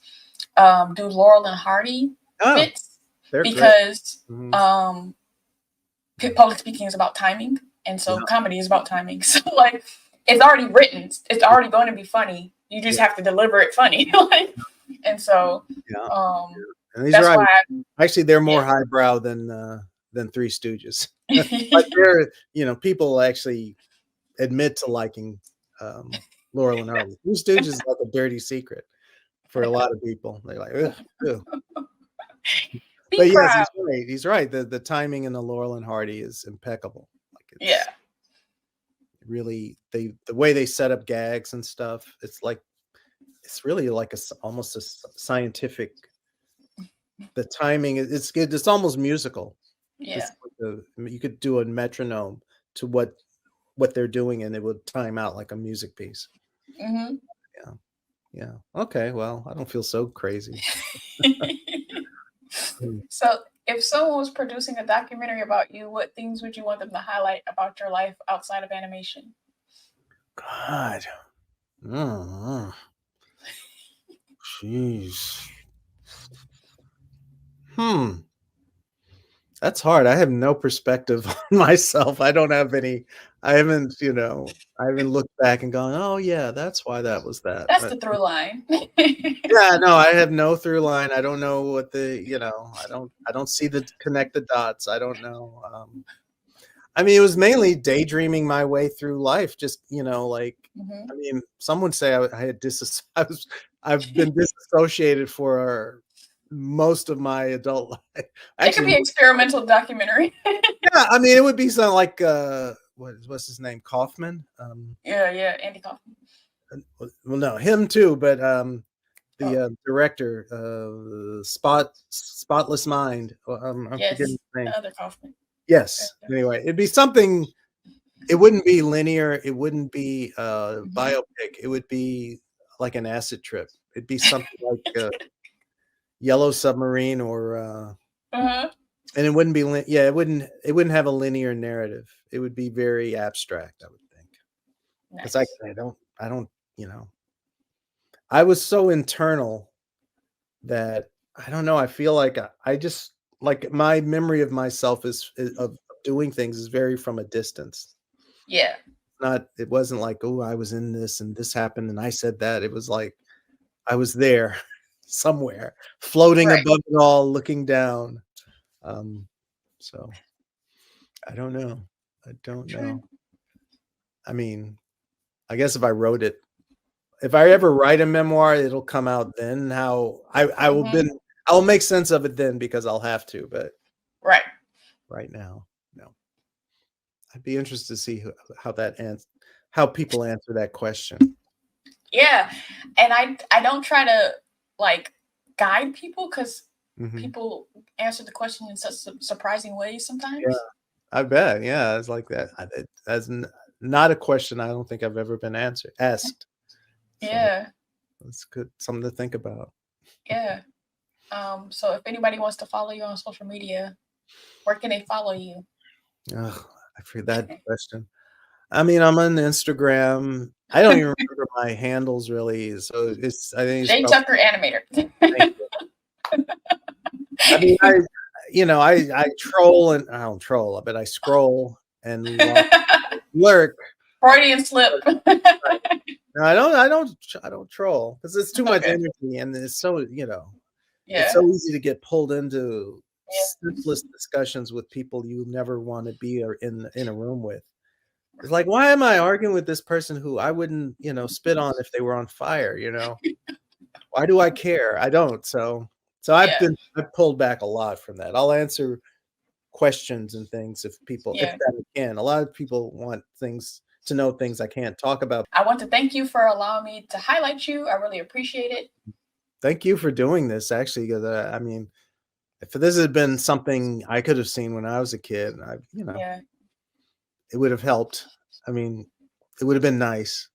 do Laurel and Hardy bits because public speaking is about timing, and so comedy is about timing. So like it's already written, it's already going to be funny. You just have to deliver it funny, and so and he's that's right. Actually, they're more highbrow than Three Stooges. But they're, people actually admit to liking Laurel and Hardy. Three Stooges is like a dirty secret for a lot of people. They're like, ugh, ugh. But yes, he's right. The timing in the Laurel and Hardy is impeccable. Like it's really the way they set up gags and stuff. It's really like almost a scientific. The timing it's good. It's almost musical. Yeah, you could do a metronome to what they're doing, and it would time out like a music piece. Yeah. Okay. Well, I don't feel so crazy. So, if someone was producing a documentary about you, what things would you want them to highlight about your life outside of animation? God. Jeez. That's hard. I have no perspective on myself. I don't have any. I haven't looked back and gone, oh yeah, that's why that was that. That's the through line. Yeah, no, I have no through line. I don't know what I don't see connect the dots. I don't know. I mean, it was mainly daydreaming my way through life. Just, I mean, some would say I've been disassociated for most of my adult life. Actually, it could be experimental documentary. Yeah, I mean, it would be something like what's his name? Kaufman. Yeah, Andy Kaufman. Well, no, him too, but the Oh, director, Spotless Mind. I'm forgetting yes, his name. the other Kaufman. Yes. Anyway, it'd be something. It wouldn't be linear. It wouldn't be Mhm. biopic. It would be like an acid trip. It'd be something like Yellow Submarine, or Uh-huh. and it wouldn't be it wouldn't have a linear narrative. It would be very abstract, I would think, because Nice. I don't you know I was so internal that I don't know. I feel like I just like my memory of myself is of doing things is very from a distance. Yeah. Not it wasn't like, oh, I was in this and this happened and I said that. It was like I was there somewhere, floating Right. above it all, looking down. Um, so I don't know. I don't True. know. I mean, I guess if I ever write a memoir, it'll come out then. How Hmm. I'll make sense of it then because I'll have to. But Right. right now, no. I'd be interested to see how people answer that question. Yeah. And I don't try to like guide people because Hmm. people answer the question in such surprising ways Yeah, sometimes. I bet. Yeah, it's like that. That's not a question I don't think I've ever been asked. So Yeah. that's good. Something to think about. Yeah. So if anybody wants to follow you on social media, where can they follow you? Ugh, I forget that question. I mean, I'm on Instagram. I don't even remember my handles really. So I think it's J probably. Tucker Animator. I mean, I troll and I don't troll, but I scroll and lurk. Freudian slip. No, I don't troll because it's too much Okay. energy and it's Yeah. so easy to get pulled into Yeah. senseless discussions with people you never want to be or in a room with. It's like, why am I arguing with this person who I wouldn't, spit on if they were on fire, Why do I care? I don't. So Yeah. I've pulled back a lot from that. I'll answer questions and things if Yeah. that I can. A lot of people want things to know things I can't talk about. I want to thank you for allowing me to highlight you. I really appreciate it. Thank you for doing this actually, because I mean, if this had been something I could have seen when I was a kid, Yeah. it would have helped. I mean, it would have been nice.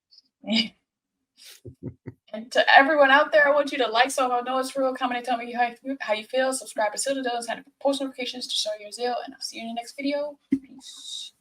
And to everyone out there, I want you to like so I know it's real. Comment and tell me how you feel. Subscribe to Citadel and sign up for post notifications to show your zeal. And I'll see you in the next video. Peace.